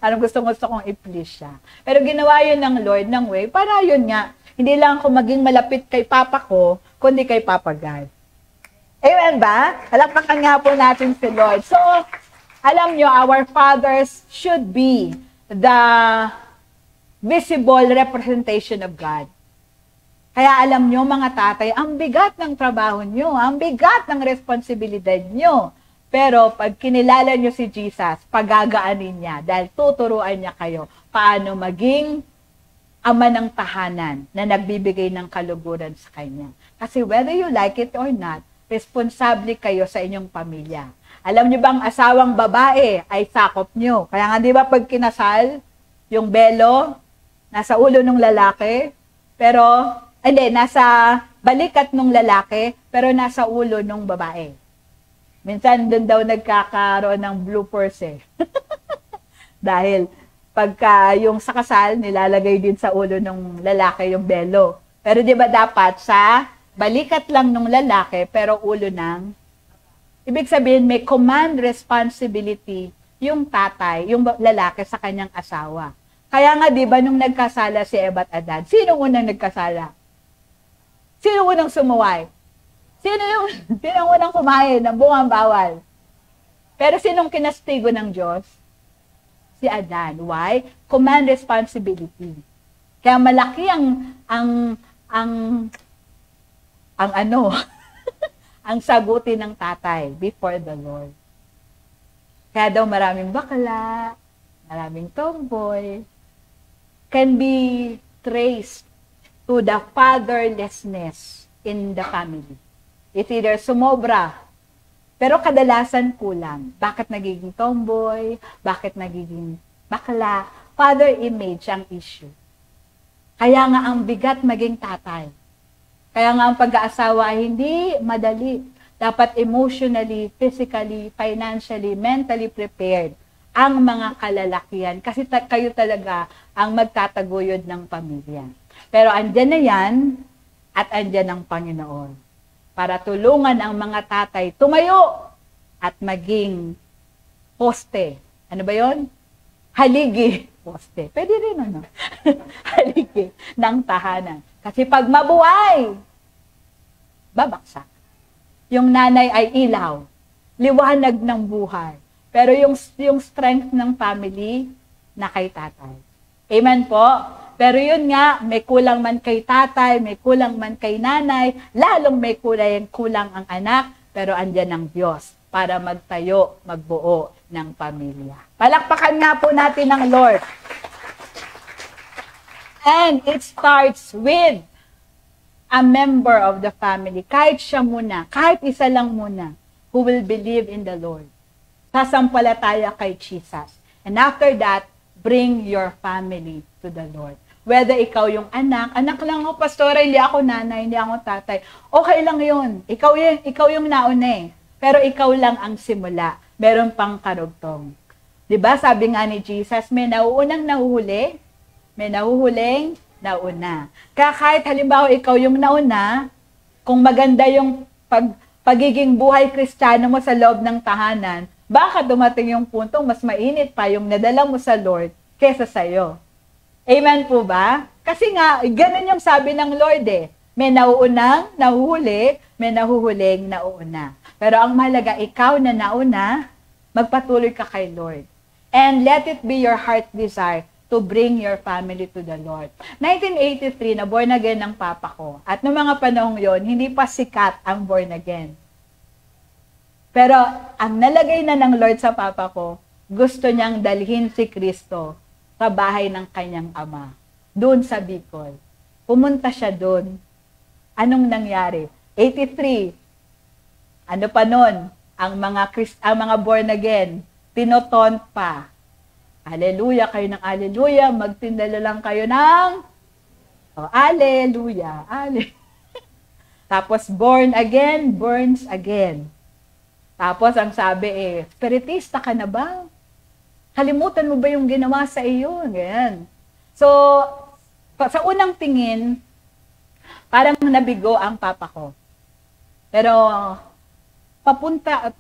Anong gusto kong i-please siya. Pero ginawa yun ng Lord ng way, para yun nga, hindi lang ako maging malapit kay Papa ko, kundi kay Papa God. Amen ba? Halakpakan nga po natin si Lord. So, alam nyo, our fathers should be the visible representation of God. Kaya alam nyo, mga tatay, ang bigat ng trabaho nyo, ang bigat ng responsibilidad nyo. Pero pag kinilala nyo si Jesus, pagagaanin niya dahil tuturuan niya kayo paano maging ama ng tahanan na nagbibigay ng kaluguran sa kanya. Kasi whether you like it or not, responsable kayo sa inyong pamilya. Alam nyo bang asawang babae ay sakop nyo? Kaya nga di ba pag kinasal, yung belo, nasa ulo ng lalaki, pero, nasa balikat ng lalaki, pero nasa ulo ng babae. Minsan doon daw nagkakaroon ng bloopers Dahil pagka yung sa kasal, nilalagay din sa ulo ng lalaki yung belo. Pero di ba dapat sa balikat lang ng lalaki, pero ulo ng ibig sabihin, may command responsibility yung tatay, yung lalaki sa kanyang asawa. Kaya nga, di ba, nung nagkasala si Eva at Adan, sino unang nagkasala? Sino unang sumuway? Sino unang kumain ng bungang bawal? Pero sinong kinastigo ng Diyos? Si Adan. Why? Command responsibility. Kaya malaki ang sagutin ng tatay before the Lord. Kaya daw maraming bakla, maraming tomboy, can be traced to the fatherlessness in the family. It's either sumobra, pero kadalasan kulang. Bakit nagiging tomboy? Bakit nagiging bakla? Father image ang issue. Kaya nga ang bigat maging tatay. Kaya nga ang pag-aasawa ay hindi madali. Dapat emotionally, physically, financially, mentally prepared ang mga kalalakihan. Kasi kayo talaga ang magtataguyod ng pamilya. Pero andyan na yan at andyan ang Panginoon. Para tulungan ang mga tatay tumayo at maging poste. Ano ba yon? Haligi. Poste. Pwede rin haligi ng tahanan. Kasi pag mabuhay, babaksak. Yung nanay ay ilaw, liwanag ng buhay. Pero yung strength ng family, na kay tatay. Amen po? Pero yun nga, may kulang man kay tatay, may kulang man kay nanay, lalong may kulang ang anak, pero andyan ang Diyos para magtayo, magbuo ng pamilya. Palakpakan nga po natin ng Lord. And it starts with a member of the family. Kahit siya muna, kahit isa lang muna, who will believe in the Lord. Sasampalataya kay Jesus. And after that, bring your family to the Lord. Whether ikaw yung anak lang ako, pastora, hindi ako nanay, hindi ako tatay. Okay lang yun. Ikaw yung nauna Pero ikaw lang ang simula. Meron pang karugtong. 'Di ba? Sabi nga ni Jesus, may nauunang nahuhuli, may nahuhuling nauna. Kaya kahit halimbawa ikaw yung nauna, kung maganda yung pagiging buhay Kristiyano mo sa loob ng tahanan, baka dumating yung puntong mas mainit pa yung nadala mo sa Lord kesa sa'yo. Amen po ba? Kasi nga, ganun yung sabi ng Lord May nauunang nahuhuli, may nahuhuling nauuna. Pero ang mahalaga, ikaw na nauna, magpatuloy ka kay Lord. And let it be your heart desire to bring your family to the Lord. 1983, na born again ng papa ko. At noong mga panahong yon, hindi pa sikat ang born again. Pero ang nalagay na ng Lord sa papa ko, gusto niyang dalhin si Kristo sa bahay ng kanyang ama. Doon sa Bicol. Pumunta siya doon. Anong nangyari? 83. Ano pa nun? Ang mga born again, tinoton pa. Hallelujah, kayo ng hallelujah. Magtindala lang kayo ng hallelujah. Tapos born again, burns again. Tapos ang sabi spiritista ka na ba? Kalimutan mo ba yung ginawa sa iyo? Ganyan. So, sa unang tingin, parang nabigo ang papa ko. Pero,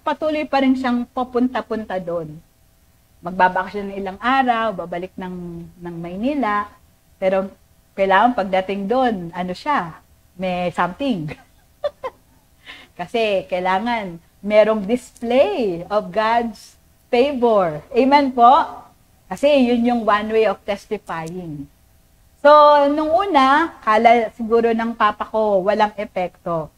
patuloy pa rin siyang papunta-punta doon. Magbabakasyon ng ilang araw, babalik ng Maynila. Pero, kailangan pagdating doon, may something. Kasi, kailangan merong display of God's favor. Amen po? Kasi, yun yung one way of testifying. So, nung una, kala siguro ng papa ko, walang epekto.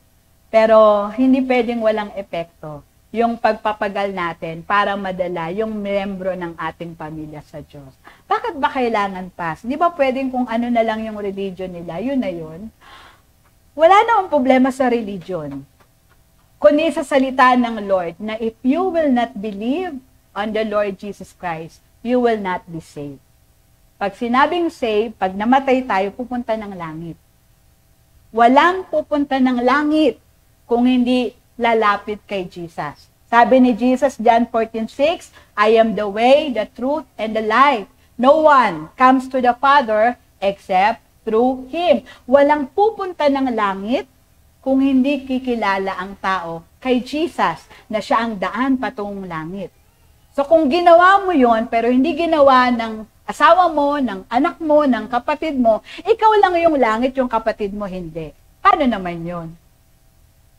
Pero, hindi pwedeng walang epekto yung pagpapagal natin para madala yung membro ng ating pamilya sa Diyos. Bakit ba kailangan pass? Di ba pwedeng kung ano na lang yung religion nila, yun na yun? Wala namang problema sa religion. Kundi sa salita ng Lord na if you will not believe on the Lord Jesus Christ, you will not be saved. Pag sinabing save, pag namatay tayo, pupunta ng langit. Walang pupunta ng langit kung hindi lalapit kay Jesus. Sabi ni Jesus, John 14:6, I am the way, the truth, and the life. No one comes to the Father except through Him. Walang pupunta ng langit kung hindi kikilala ang tao kay Jesus na siya ang daan patungong langit. So kung ginawa mo yon pero hindi ginawa ng asawa mo, ng anak mo, ng kapatid mo, ikaw lang yung langit, yung kapatid mo hindi. Paano naman yon?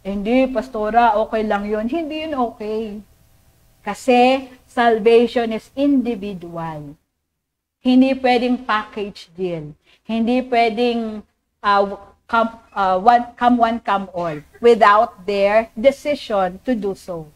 Hindi, pastora, okay lang yun. Hindi yun okay. Kasi salvation is individual. Hindi pwedeng package deal. Hindi pwedeng come one, come all without their decision to do so.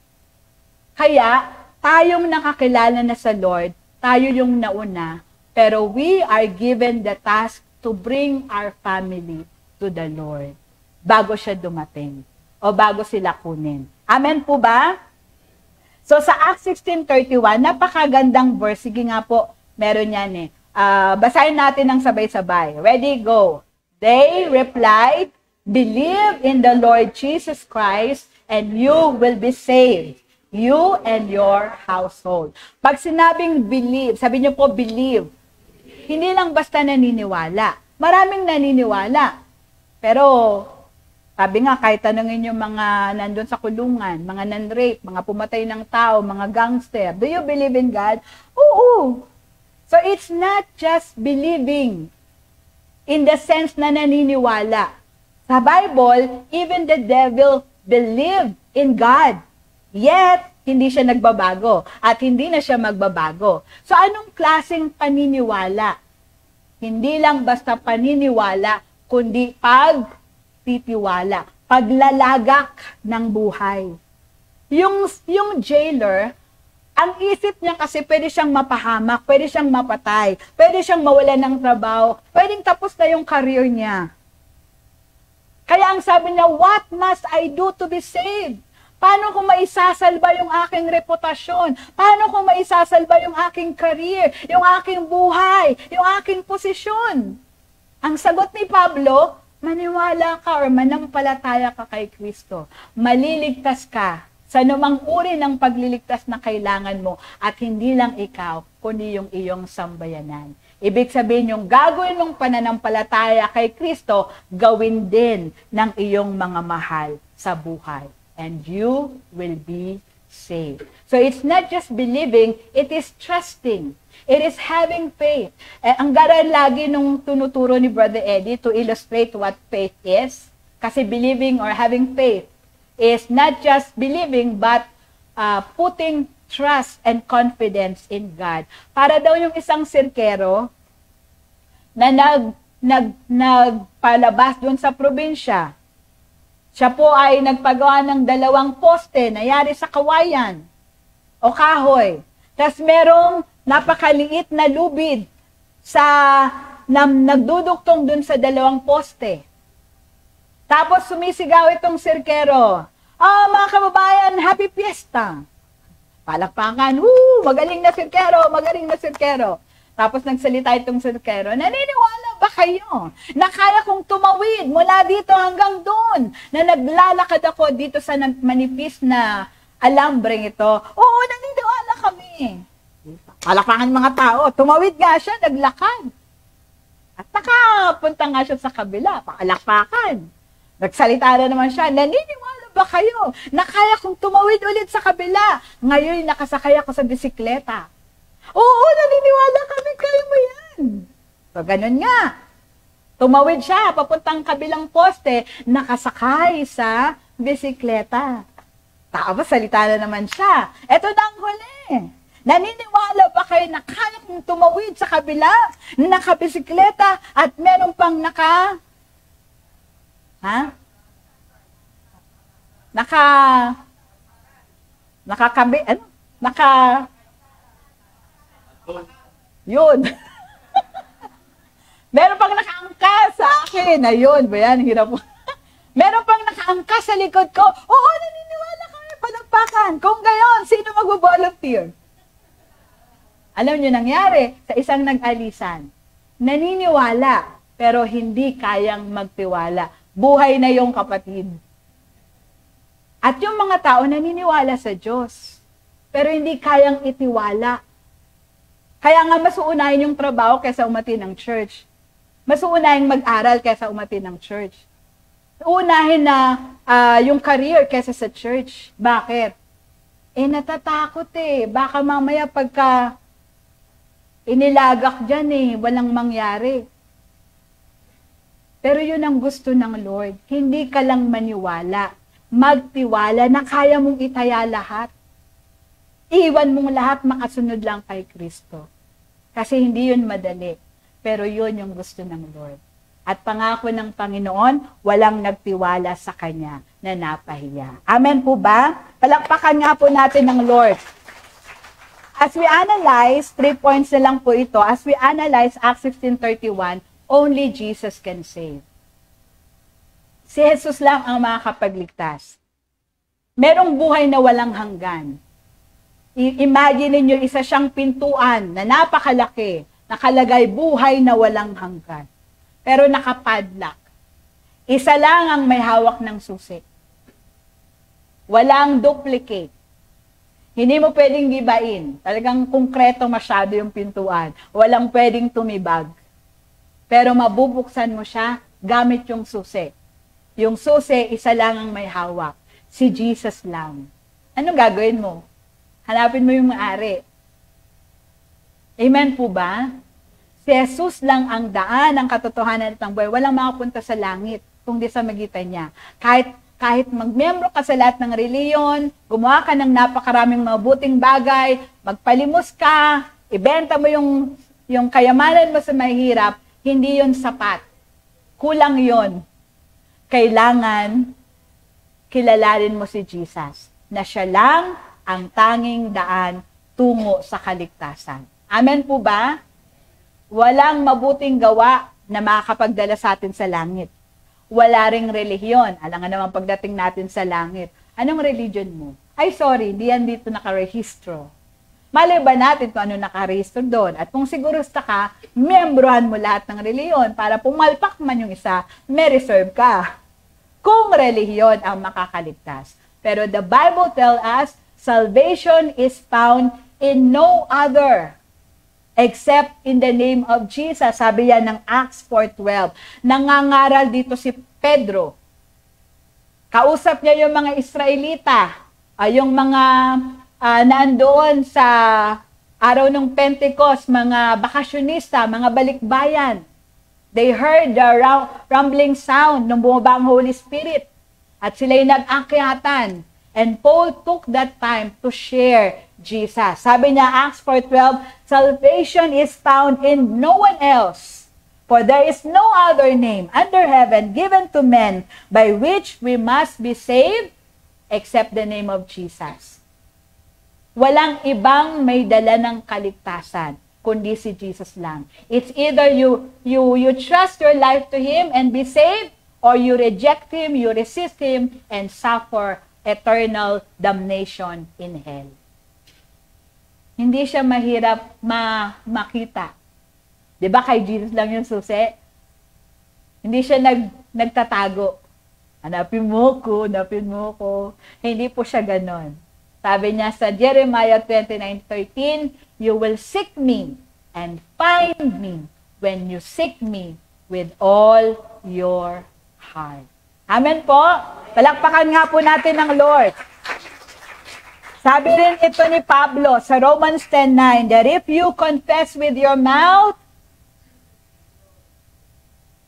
Kaya, tayong nakakilala na sa Lord, tayo yung nauna, pero we are given the task to bring our family to the Lord bago siya dumating o bago sila kunin. Amen po ba? So sa Acts 16:31, napakagandang verse. Sige nga po, meron yan basahin natin ng sabay-sabay. Ready, go. They replied, believe in the Lord Jesus Christ and you will be saved. You and your household. Pag sinabing believe, sabi niyo po believe, hindi lang basta naniniwala. Maraming naniniwala. Pero, sabi nga, kahit tanungin yung mga nandun sa kulungan, mga nan-rape, mga pumatay ng tao, mga gangster, do you believe in God? Oo. So, it's not just believing in the sense na naniniwala. Sa Bible, even the devil believed in God. Yet, hindi siya nagbabago at hindi na siya magbabago. So, anong klaseng paniniwala? Hindi lang basta paniniwala, kundi pagtitiwala, paglalagak ng buhay. Yung jailer, ang isip niya kasi pwede siyang mapahamak, pwede siyang mapatay, pwede siyang mawalan ng trabaho, pwedeng tapos na yung career niya. Kaya ang sabi niya, what must I do to be saved? Paano ko maisasalba yung aking reputasyon? Paano ko maisasalba yung aking career, yung aking buhay, yung aking posisyon? Ang sagot ni Pablo, maniwala ka or manampalataya ka kay Kristo. Maliligtas ka sa anumang uri ng pagliligtas na kailangan mo at hindi lang ikaw, kundi yung iyong sambayanan. Ibig sabihin yung gagawin mong pananampalataya kay Kristo, gawin din ng iyong mga mahal sa buhay. And you will be saved. So it's not just believing, it is trusting. It is having faith. Ang garan lagi nung tunuturo ni Brother Eddie to illustrate what faith is, Kasi believing or having faith is not just believing but putting trust and confidence in God. Para daw yung isang sirkero na nagpalabas doon sa probinsya, siya po ay nagpagawa ng 2 poste na yari sa kawayan o kahoy. Tapos merong napakaliit na lubid nagduduktong dun sa 2 poste. Tapos sumisigaw itong sirkero, mga kababayan, happy fiesta! Palakpakan, magaling na sirkero, magaling na sirkero. Tapos nagsalita itong sirkero, naniniwala ba kayo na kaya kong tumawid mula dito hanggang doon, na naglalakad ako dito sa manipis na alambreng ito? Oo, naniniwala kami. Palakpakan mga tao, tumawid nga siya, naglakad. At nakapunta nga siya sa kabila, palakpakan. Nagsalita na naman siya, naniniwala ba kayo na kaya kong tumawid ulit sa kabila? Ngayon, nakasakay ako sa bisikleta. Oo, naniniwala kami, kaya mo yan. So, ganun nga. Tumawid siya, papuntang kabilang poste, nakasakay sa bisikleta. Tapos, salita na naman siya. Ito na ang huli. Naniniwala ba kayo na kaya kong tumawid sa kabila, nakabisikleta, at meron pang yun. Meron pang nakaangka sa akin. Ayun, ba yan? Hirap po. Meron pang nakaangka sa likod ko. Oo, naniniwala kami, palagpakan. Kung gayon, sino mag-volunteer? Alam niyo nangyari, sa isang nag-alisan, naniniwala, pero hindi kayang magtiwala. Buhay na yung kapatid. At yung mga tao naniniwala sa Diyos, pero hindi kayang itiwala. Kaya nga mas uunahin yung trabaho kaysa umati ng church. Mas uunahin mag-aral kaysa umati ng church. Uunahin na yung career kaysa sa church. Bakit? Natatakot Baka mamaya pagka inilagak dyan walang mangyari. Pero yun ang gusto ng Lord. Hindi ka lang maniwala. Magtiwala na kaya mong itaya lahat. Iwan mong lahat, makasunod lang kay Kristo. Kasi hindi yun madali. Pero yun yung gusto ng Lord. At pangako ng Panginoon, walang nagtiwala sa Kanya na napahiya. Amen po ba? Palakpakan nga po natin ng Lord. As we analyze, 3 points na lang po ito. As we analyze Acts 16:31, only Jesus can save. Si Jesus lang ang makakapagligtas. Merong buhay na walang hanggan. Imagine niyo isa siyang pintuan na napakalaki, nakalagay buhay na walang hanggan. Pero nakapadlock. Isa lang ang may hawak ng susi. Walang duplicate. Hindi mo pwedeng gibain. Talagang konkreto masyado yung pintuan. Walang pwedeng tumibag. Pero mabubuksan mo siya gamit yung susi. Yung susi, isa lang ang may hawak. Si Jesus lang. Anong gagawin mo? Hanapin mo yung may-ari. Amen po ba? Si Jesus lang ang daan, ang katotohanan at ang buhay. Walang makapunta sa langit, kundi sa magitan niya. Kahit magmembro ka sa lahat ng reliyon, gumawa ka ng napakaraming mabuting bagay, magpalimos ka, ibenta mo yung kayamanan mo sa mahirap, hindi yon sapat. Kulang yon. Kailangan kilalanin mo si Jesus, na siya lang ang tanging daan tungo sa kaligtasan. Amen po ba? Walang mabuting gawa na makakapagdala sa atin sa langit. Wala ring relihiyon. Alam nga naman pagdating natin sa langit. Anong religion mo? Ay, sorry, di yan dito nakarehistro. Malay ba natin kung ano nakarehistro doon? At kung sigurista ka, membrohan mo lahat ng relihiyon para pumalpak man yung isa, may reserve ka. Kung relihiyon ang makakaligtas. Pero the Bible tells us, salvation is found in no other except in the name of Jesus. Sabi yan ng Acts 4:12. Nangangaral dito si Pedro. Kausap niya yung mga Israelita, yung mga naandoon sa araw ng Pentecost, mga bakasyonista, mga balikbayan. They heard the rumbling sound nung bumaba ang Holy Spirit. At sila'y nag-akyatan. And Paul took that time to share Jesus. Sabi niya, Acts 4:12, salvation is found in no one else. For there is no other name under heaven given to men by which we must be saved except the name of Jesus. Walang ibang may dala ng kaligtasan kundi si Jesus lang. It's either you trust your life to Him and be saved, or you reject Him, you resist Him, and suffer eternal damnation in hell. Hindi siya mahirap makita. Diba kay Jesus lang yung susi? Hindi siya nagtatago. Hanapin mo ko. Hindi po siya ganon. Sabi niya sa Jeremiah 29:13, you will seek me and find me when you seek me with all your heart. Amen po? Palakpakan nga po natin ng Lord. Sabi rin ito ni Pablo sa Romans 10:9, that if you confess with your mouth,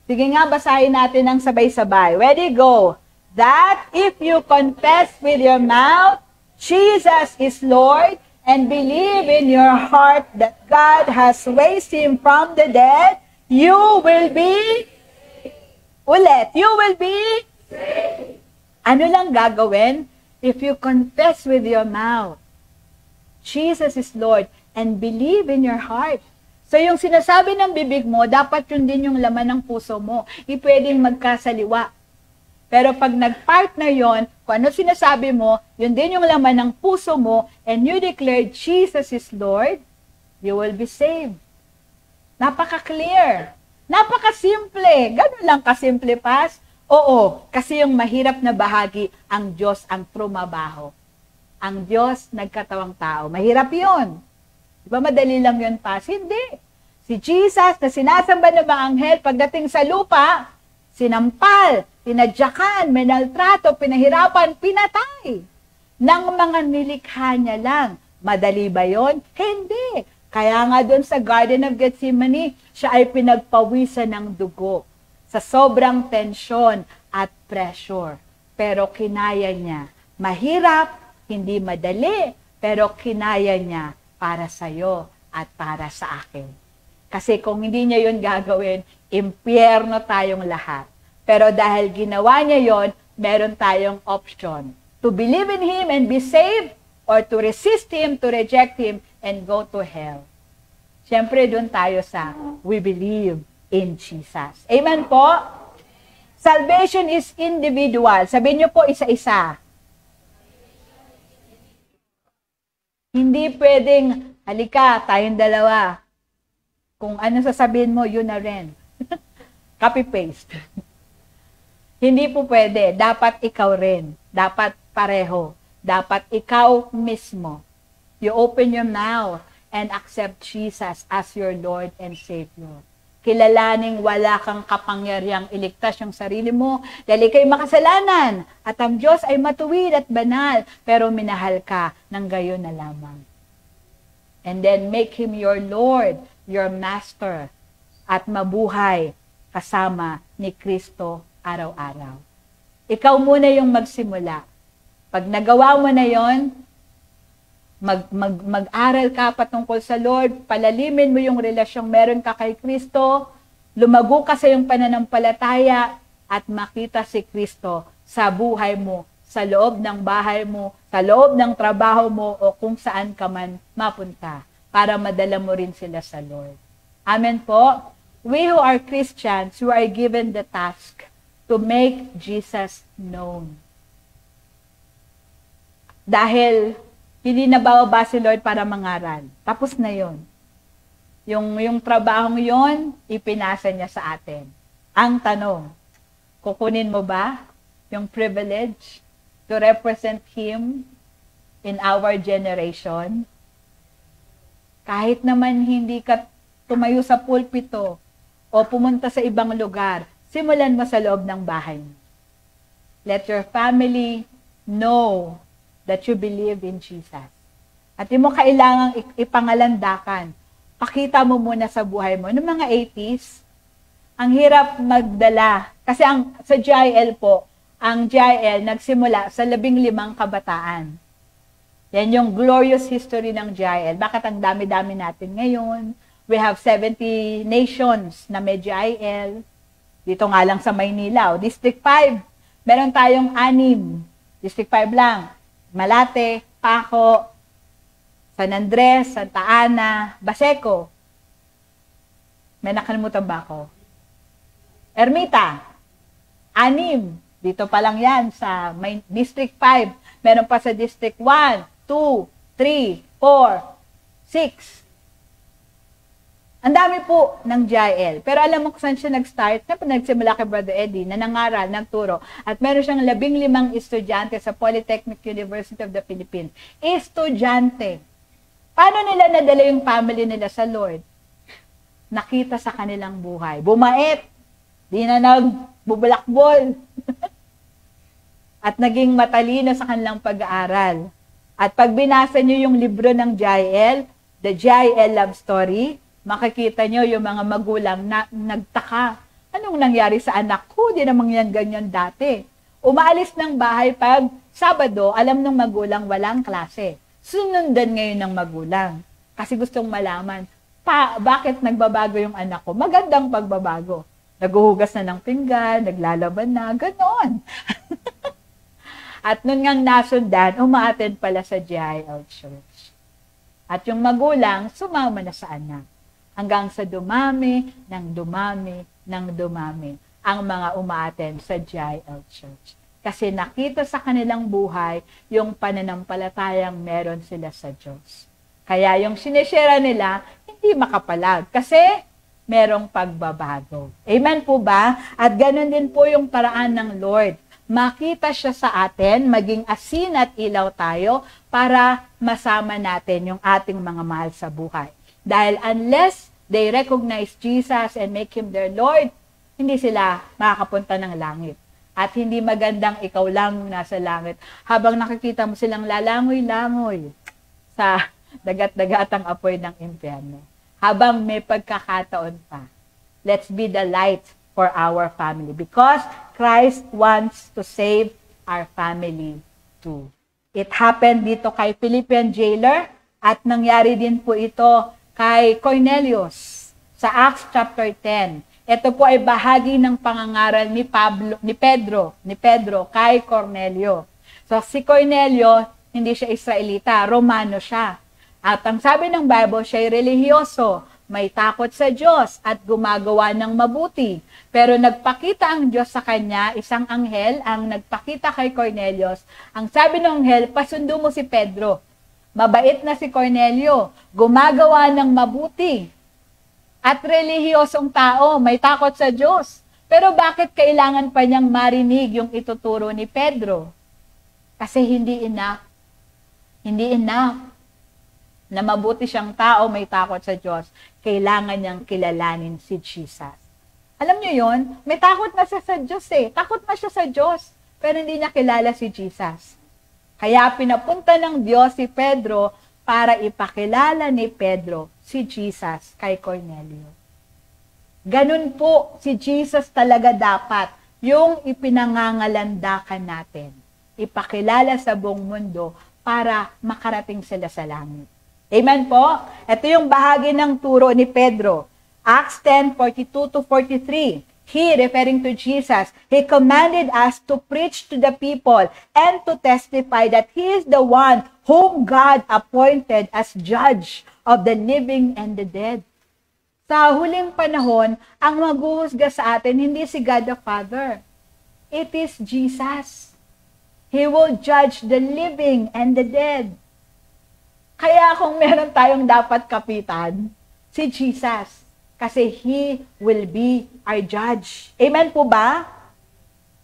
sige nga, basahin natin ng sabay-sabay. Ready, go. That if you confess with your mouth, Jesus is Lord, and believe in your heart that God has raised Him from the dead, you will be, you will be, ano lang gagawin? If you confess with your mouth, Jesus is Lord, and believe in your heart. So yung sinasabi ng bibig mo, dapat yun din yung laman ng puso mo. Hindi pwedeng magkasaliwa. Pero pag nag-partner yon, kung ano sinasabi mo, yun din yung laman ng puso mo, and you declare Jesus is Lord, you will be saved. Napaka-clear. Napaka-simple. Ganun lang kasimple, Pas. Oo, kasi yung mahirap na bahagi, ang Diyos ang trumabaho. Ang Diyos nagkatawang tao. Mahirap yun. Di ba madali lang yun, Pas? Hindi. Si Jesus na sinasamba ng mga anghel, pagdating sa lupa, sinampal, tinadyakan, menaltrato, pinahirapan, pinatay. Nang mga nilikha niya lang. Madali ba yun? Hindi. Kaya nga doon sa Garden of Gethsemane, siya ay pinagpawisan ng dugo sa sobrang tensyon at pressure. Pero kinaya niya. Mahirap, hindi madali, pero kinaya niya para sa'yo at para sa akin. Kasi kung hindi niya yun gagawin, impyerno tayong lahat. Pero dahil ginawa niya yon, meron tayong option. To believe in Him and be saved, or to resist Him, to reject Him, and go to hell. Siyempre, doon tayo sa we believe in Jesus. Amen po? Salvation is individual. Sabihin niyo po isa-isa. Hindi pwedeng, halika, tayong dalawa. Kung ano sasabihin mo, yun na rin. Copy-paste. Hindi po pwede. Dapat ikaw rin. Dapat pareho. Dapat ikaw mismo. You open your mouth and accept Jesus as your Lord and Savior. Kilalaning wala kang kapangyarihang iligtas yung sarili mo dahil ikay makasalanan at ang Diyos ay matuwid at banal pero minahal ka ng gayon na lamang. And then make Him your Lord, your Master at mabuhay kasama ni Kristo araw-araw. Ikaw muna yung magsimula. Pag nagawa mo na yon, mag-aral ka patungkol sa Lord, palalimin mo yung relasyong meron ka kay Kristo, lumago ka sa iyong pananampalataya at makita si Kristo sa buhay mo, sa loob ng bahay mo, sa loob ng trabaho mo o kung saan ka man mapunta para madala mo rin sila sa Lord. Amen po? We who are Christians, who are given the task to make Jesus known. Dahil hindi na bababa si Lord para mangaral. Tapos na yon. Yung trabahong yon, ipinasa niya sa atin. Ang tanong, kukunin mo ba yung privilege to represent Him in our generation? Kahit naman hindi ka tumayo sa pulpito o pumunta sa ibang lugar, simulan mo sa loob ng bahay mo. Let your family know that you believe in Jesus. At di mo kailangang ipangalandakan. Pakita mo muna sa buhay mo. Noong mga 80s, Ang hirap magdala. Kasi sa GIL po, ang GIL nagsimula sa 15 kabataan. Yan yung glorious history ng GIL. Bakit ang dami-dami natin ngayon? We have 70 nations na may GIL. Dito nga lang sa Maynila. District 5, meron tayong 6. District 5 lang. Malate, Paco, San Andres, Santa Ana, Baseco. May nakalimutan ba ako? Ermita, 6. Dito pa lang yan sa District 5. Meron pa sa District 1, 2, 3, 4, 6. Ang dami po ng GIL. Pero alam mo kung saan siya nag-start? Nagsimula kay Brother Eddie na nangaral, nagturo. At meron siyang 15 estudyante sa Polytechnic University of the Philippines. Estudyante. Paano nila nadala yung family nila sa Lord? Nakita sa kanilang buhay. Bumait. Di na nagbubulakbol. At naging matalino sa kanilang pag-aaral. At pag binasa nyo yung libro ng GIL, The GIL Love Story, makikita nyo yung mga magulang na nagtaka. Anong nangyari sa anak ko? Di naman yan ganyan dati. Umaalis ng bahay pag Sabado, alam ng magulang walang klase. Sunundan ngayon ng magulang. Kasi gustong malaman, bakit nagbabago yung anak ko? Magandang pagbabago. Naguhugas na ng pinggan, naglalaban na, ganoon. At nun ngang nasundan, umaattend pala sa GIL Church. At yung magulang, sumama na sa anak. Hanggang sa dumami ang mga umaattend sa GIL Church. Kasi nakita sa kanilang buhay yung pananampalatayang meron sila sa Diyos. Kaya yung sinishare nila, hindi makapalag. Kasi merong pagbabago. Amen po ba? At ganun din po yung paraan ng Lord. Makita siya sa atin, maging asin at ilaw tayo para masama natin yung ating mga mahal sa buhay. Dahil unless they recognize Jesus and make Him their Lord, hindi sila makakapunta ng langit. At hindi magandang ikaw lang nasa langit. Habang nakikita mo silang lalangoy-langoy sa dagat-dagatang apoy ng impyerno. Habang may pagkakataon pa, let's be the light for our family. Because Christ wants to save our family too. It happened dito kay Philippian jailer at nangyari din po ito kay Cornelius sa Acts chapter 10. Ito po ay bahagi ng pangangaral ni Pedro kay Cornelio. So si Cornelio, hindi siya Israelita, Romano siya. At ang sabi ng Bible, siya ay relihiyoso, may takot sa Diyos at gumagawa ng mabuti. Pero nagpakita ang Diyos sa kanya, isang anghel ang nagpakita kay Cornelius. Ang sabi ng anghel, pasundo mo si Pedro. Mabait na si Cornelio, gumagawa ng mabuti. At relihiyosong tao, may takot sa Diyos. Pero bakit kailangan pa niyang marinig yung ituturo ni Pedro? Kasi hindi enough. Hindi enough na mabuti siyang tao, may takot sa Diyos. Kailangan niyang kilalanin si Jesus. Alam niyo yon? May takot na siya sa Diyos eh. Takot na siya sa Diyos. Pero hindi niya kilala si Jesus. Kaya pinapunta ng Diyos si Pedro para ipakilala ni Pedro si Jesus kay Cornelio. Ganun po si Jesus talaga dapat yung ipinangangalandakan natin. Ipakilala sa buong mundo para makarating sila sa langit. Amen po? Ito yung bahagi ng turo ni Pedro. Acts 10:42-43. He, referring to Jesus, He commanded us to preach to the people and to testify that He is the one whom God appointed as judge of the living and the dead. Sa huling panahon, ang maghuhusga sa atin, hindi si God the Father. It is Jesus. He will judge the living and the dead. Kaya kung meron tayong dapat kapitan, si Jesus. Kasi He will be our judge. Amen po ba?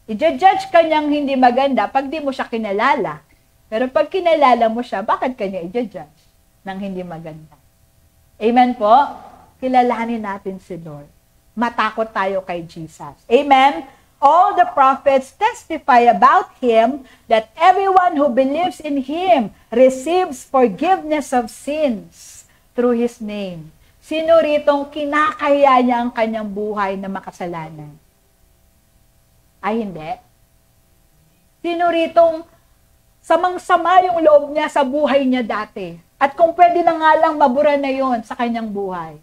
I-judge ka niyang hindi maganda pag di mo siya kinalala. Pero pag kinalala mo siya, bakit ka niya i-judge ng hindi maganda? Amen po? Kilalanin natin si Lord. Matakot tayo kay Jesus. Amen? All the prophets testify about Him that everyone who believes in Him receives forgiveness of sins through His name. Sino ritong kinakaya niya ang kanyang buhay na makasalanan? Ay, hindi. Sino ritong samang-sama yung loob niya sa buhay niya dati? At kung pwede na nga lang mabura na yon sa kanyang buhay.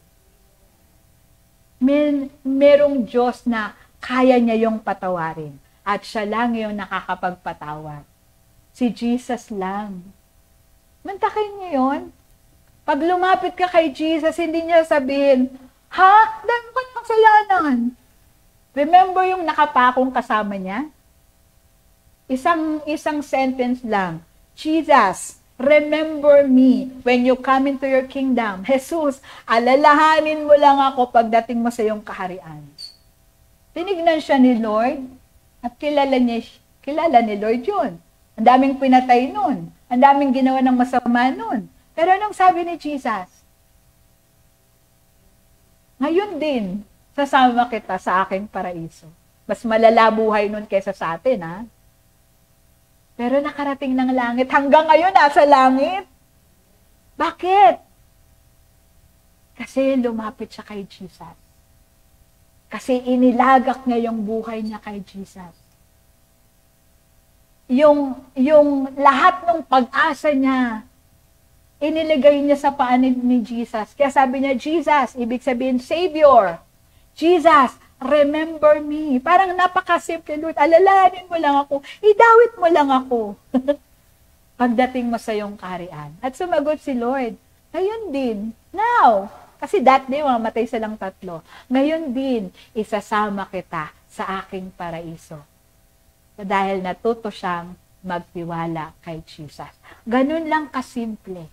Merong Diyos na kaya niya yung patawarin. At siya lang yung nakakapagpatawad. Si Jesus lang. Mantakin niyo yun. Pag lumapit ka kay Jesus, hindi niya sabihin, ha? Dami ko ng kasalanan. Remember yung nakapakong kasama niya? Isang sentence lang. Jesus, remember me when you come into your kingdom. Jesus, alalahanin mo lang ako pagdating mo sa iyong kaharian. Tinignan siya ni Lord at kilala ni Lord yun. Ang daming pinatay nun. Ang daming ginawa ng masama nun. Pero anong sabi ni Jesus? Ngayon din, sasama kita sa aking paraiso. Mas malala buhay nun kaysa sa atin, ha? Pero nakarating ng langit. Hanggang ngayon, nasa langit. Bakit? Kasi lumapit siya kay Jesus. Kasi inilagak niya yung buhay niya kay Jesus. Yung lahat ng pag-asa niya, iniligay niya sa paanin ni Jesus. Kaya sabi niya, Jesus, ibig sabihin, Savior. Jesus, remember me. Parang napaka-simple, Lord. Alalahanin mo lang ako. Idawit mo lang ako. Pagdating mo sa iyong kaharian. At sumagot si Lord, ngayon din, now. Kasi that day, mamatay silang 3. Ngayon din, isasama kita sa aking paraiso. Dahil natuto siyang magtiwala kay Jesus. Ganun lang kasimple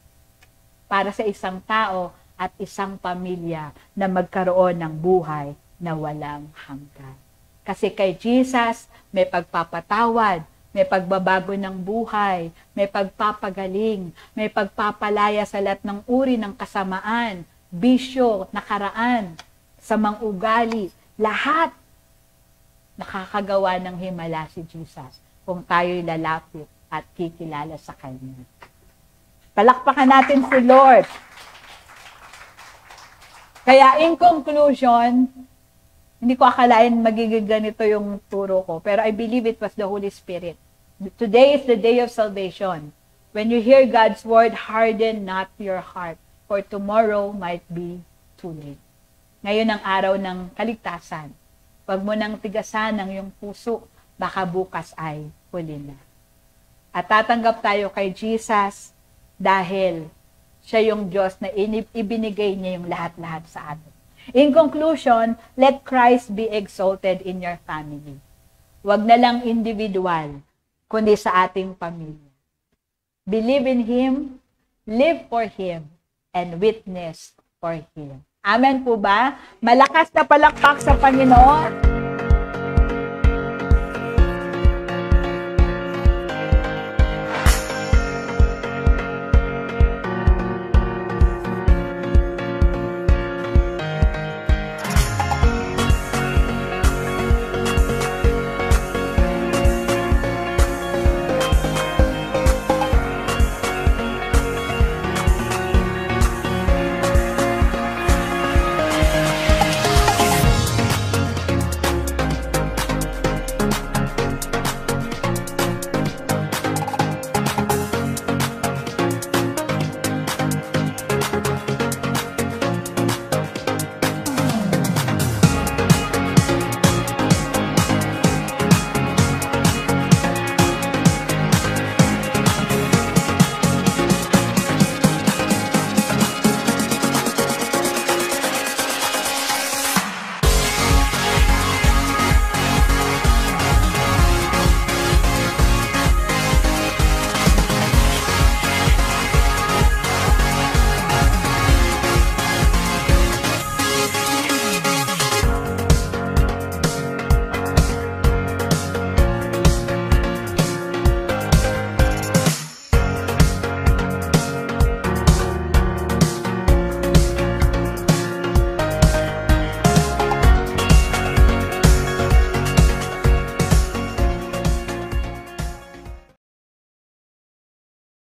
para sa isang tao at isang pamilya na magkaroon ng buhay na walang hanggan. Kasi kay Jesus, may pagpapatawad, may pagbabago ng buhay, may pagpapagaling, may pagpapalaya sa lahat ng uri ng kasamaan, bisyo, nakaraan, samang ugali, lahat nakakagawa ng himala si Jesus kung tayo'y lalapit at kikilala sa Kanya. Palakpakan natin si Lord. Kaya in conclusion, hindi ko akalain magiging ganito yung turo ko, pero I believe it was the Holy Spirit. Today is the day of salvation. When you hear God's word, harden not your heart, for tomorrow might be too late. Ngayon ang araw ng kaligtasan. Huwag mo nang tigasan ang iyong puso, baka bukas ay huli na. At tatanggap tayo kay Jesus dahil siya yung Diyos na ibinigay niya yung lahat-lahat sa atin. In conclusion, let Christ be exalted in your family. Huwag na lang individual, kundi sa ating pamilya. Believe in Him, live for Him, and witness for Him. Amen po ba? Malakas na palakpak sa Panginoon.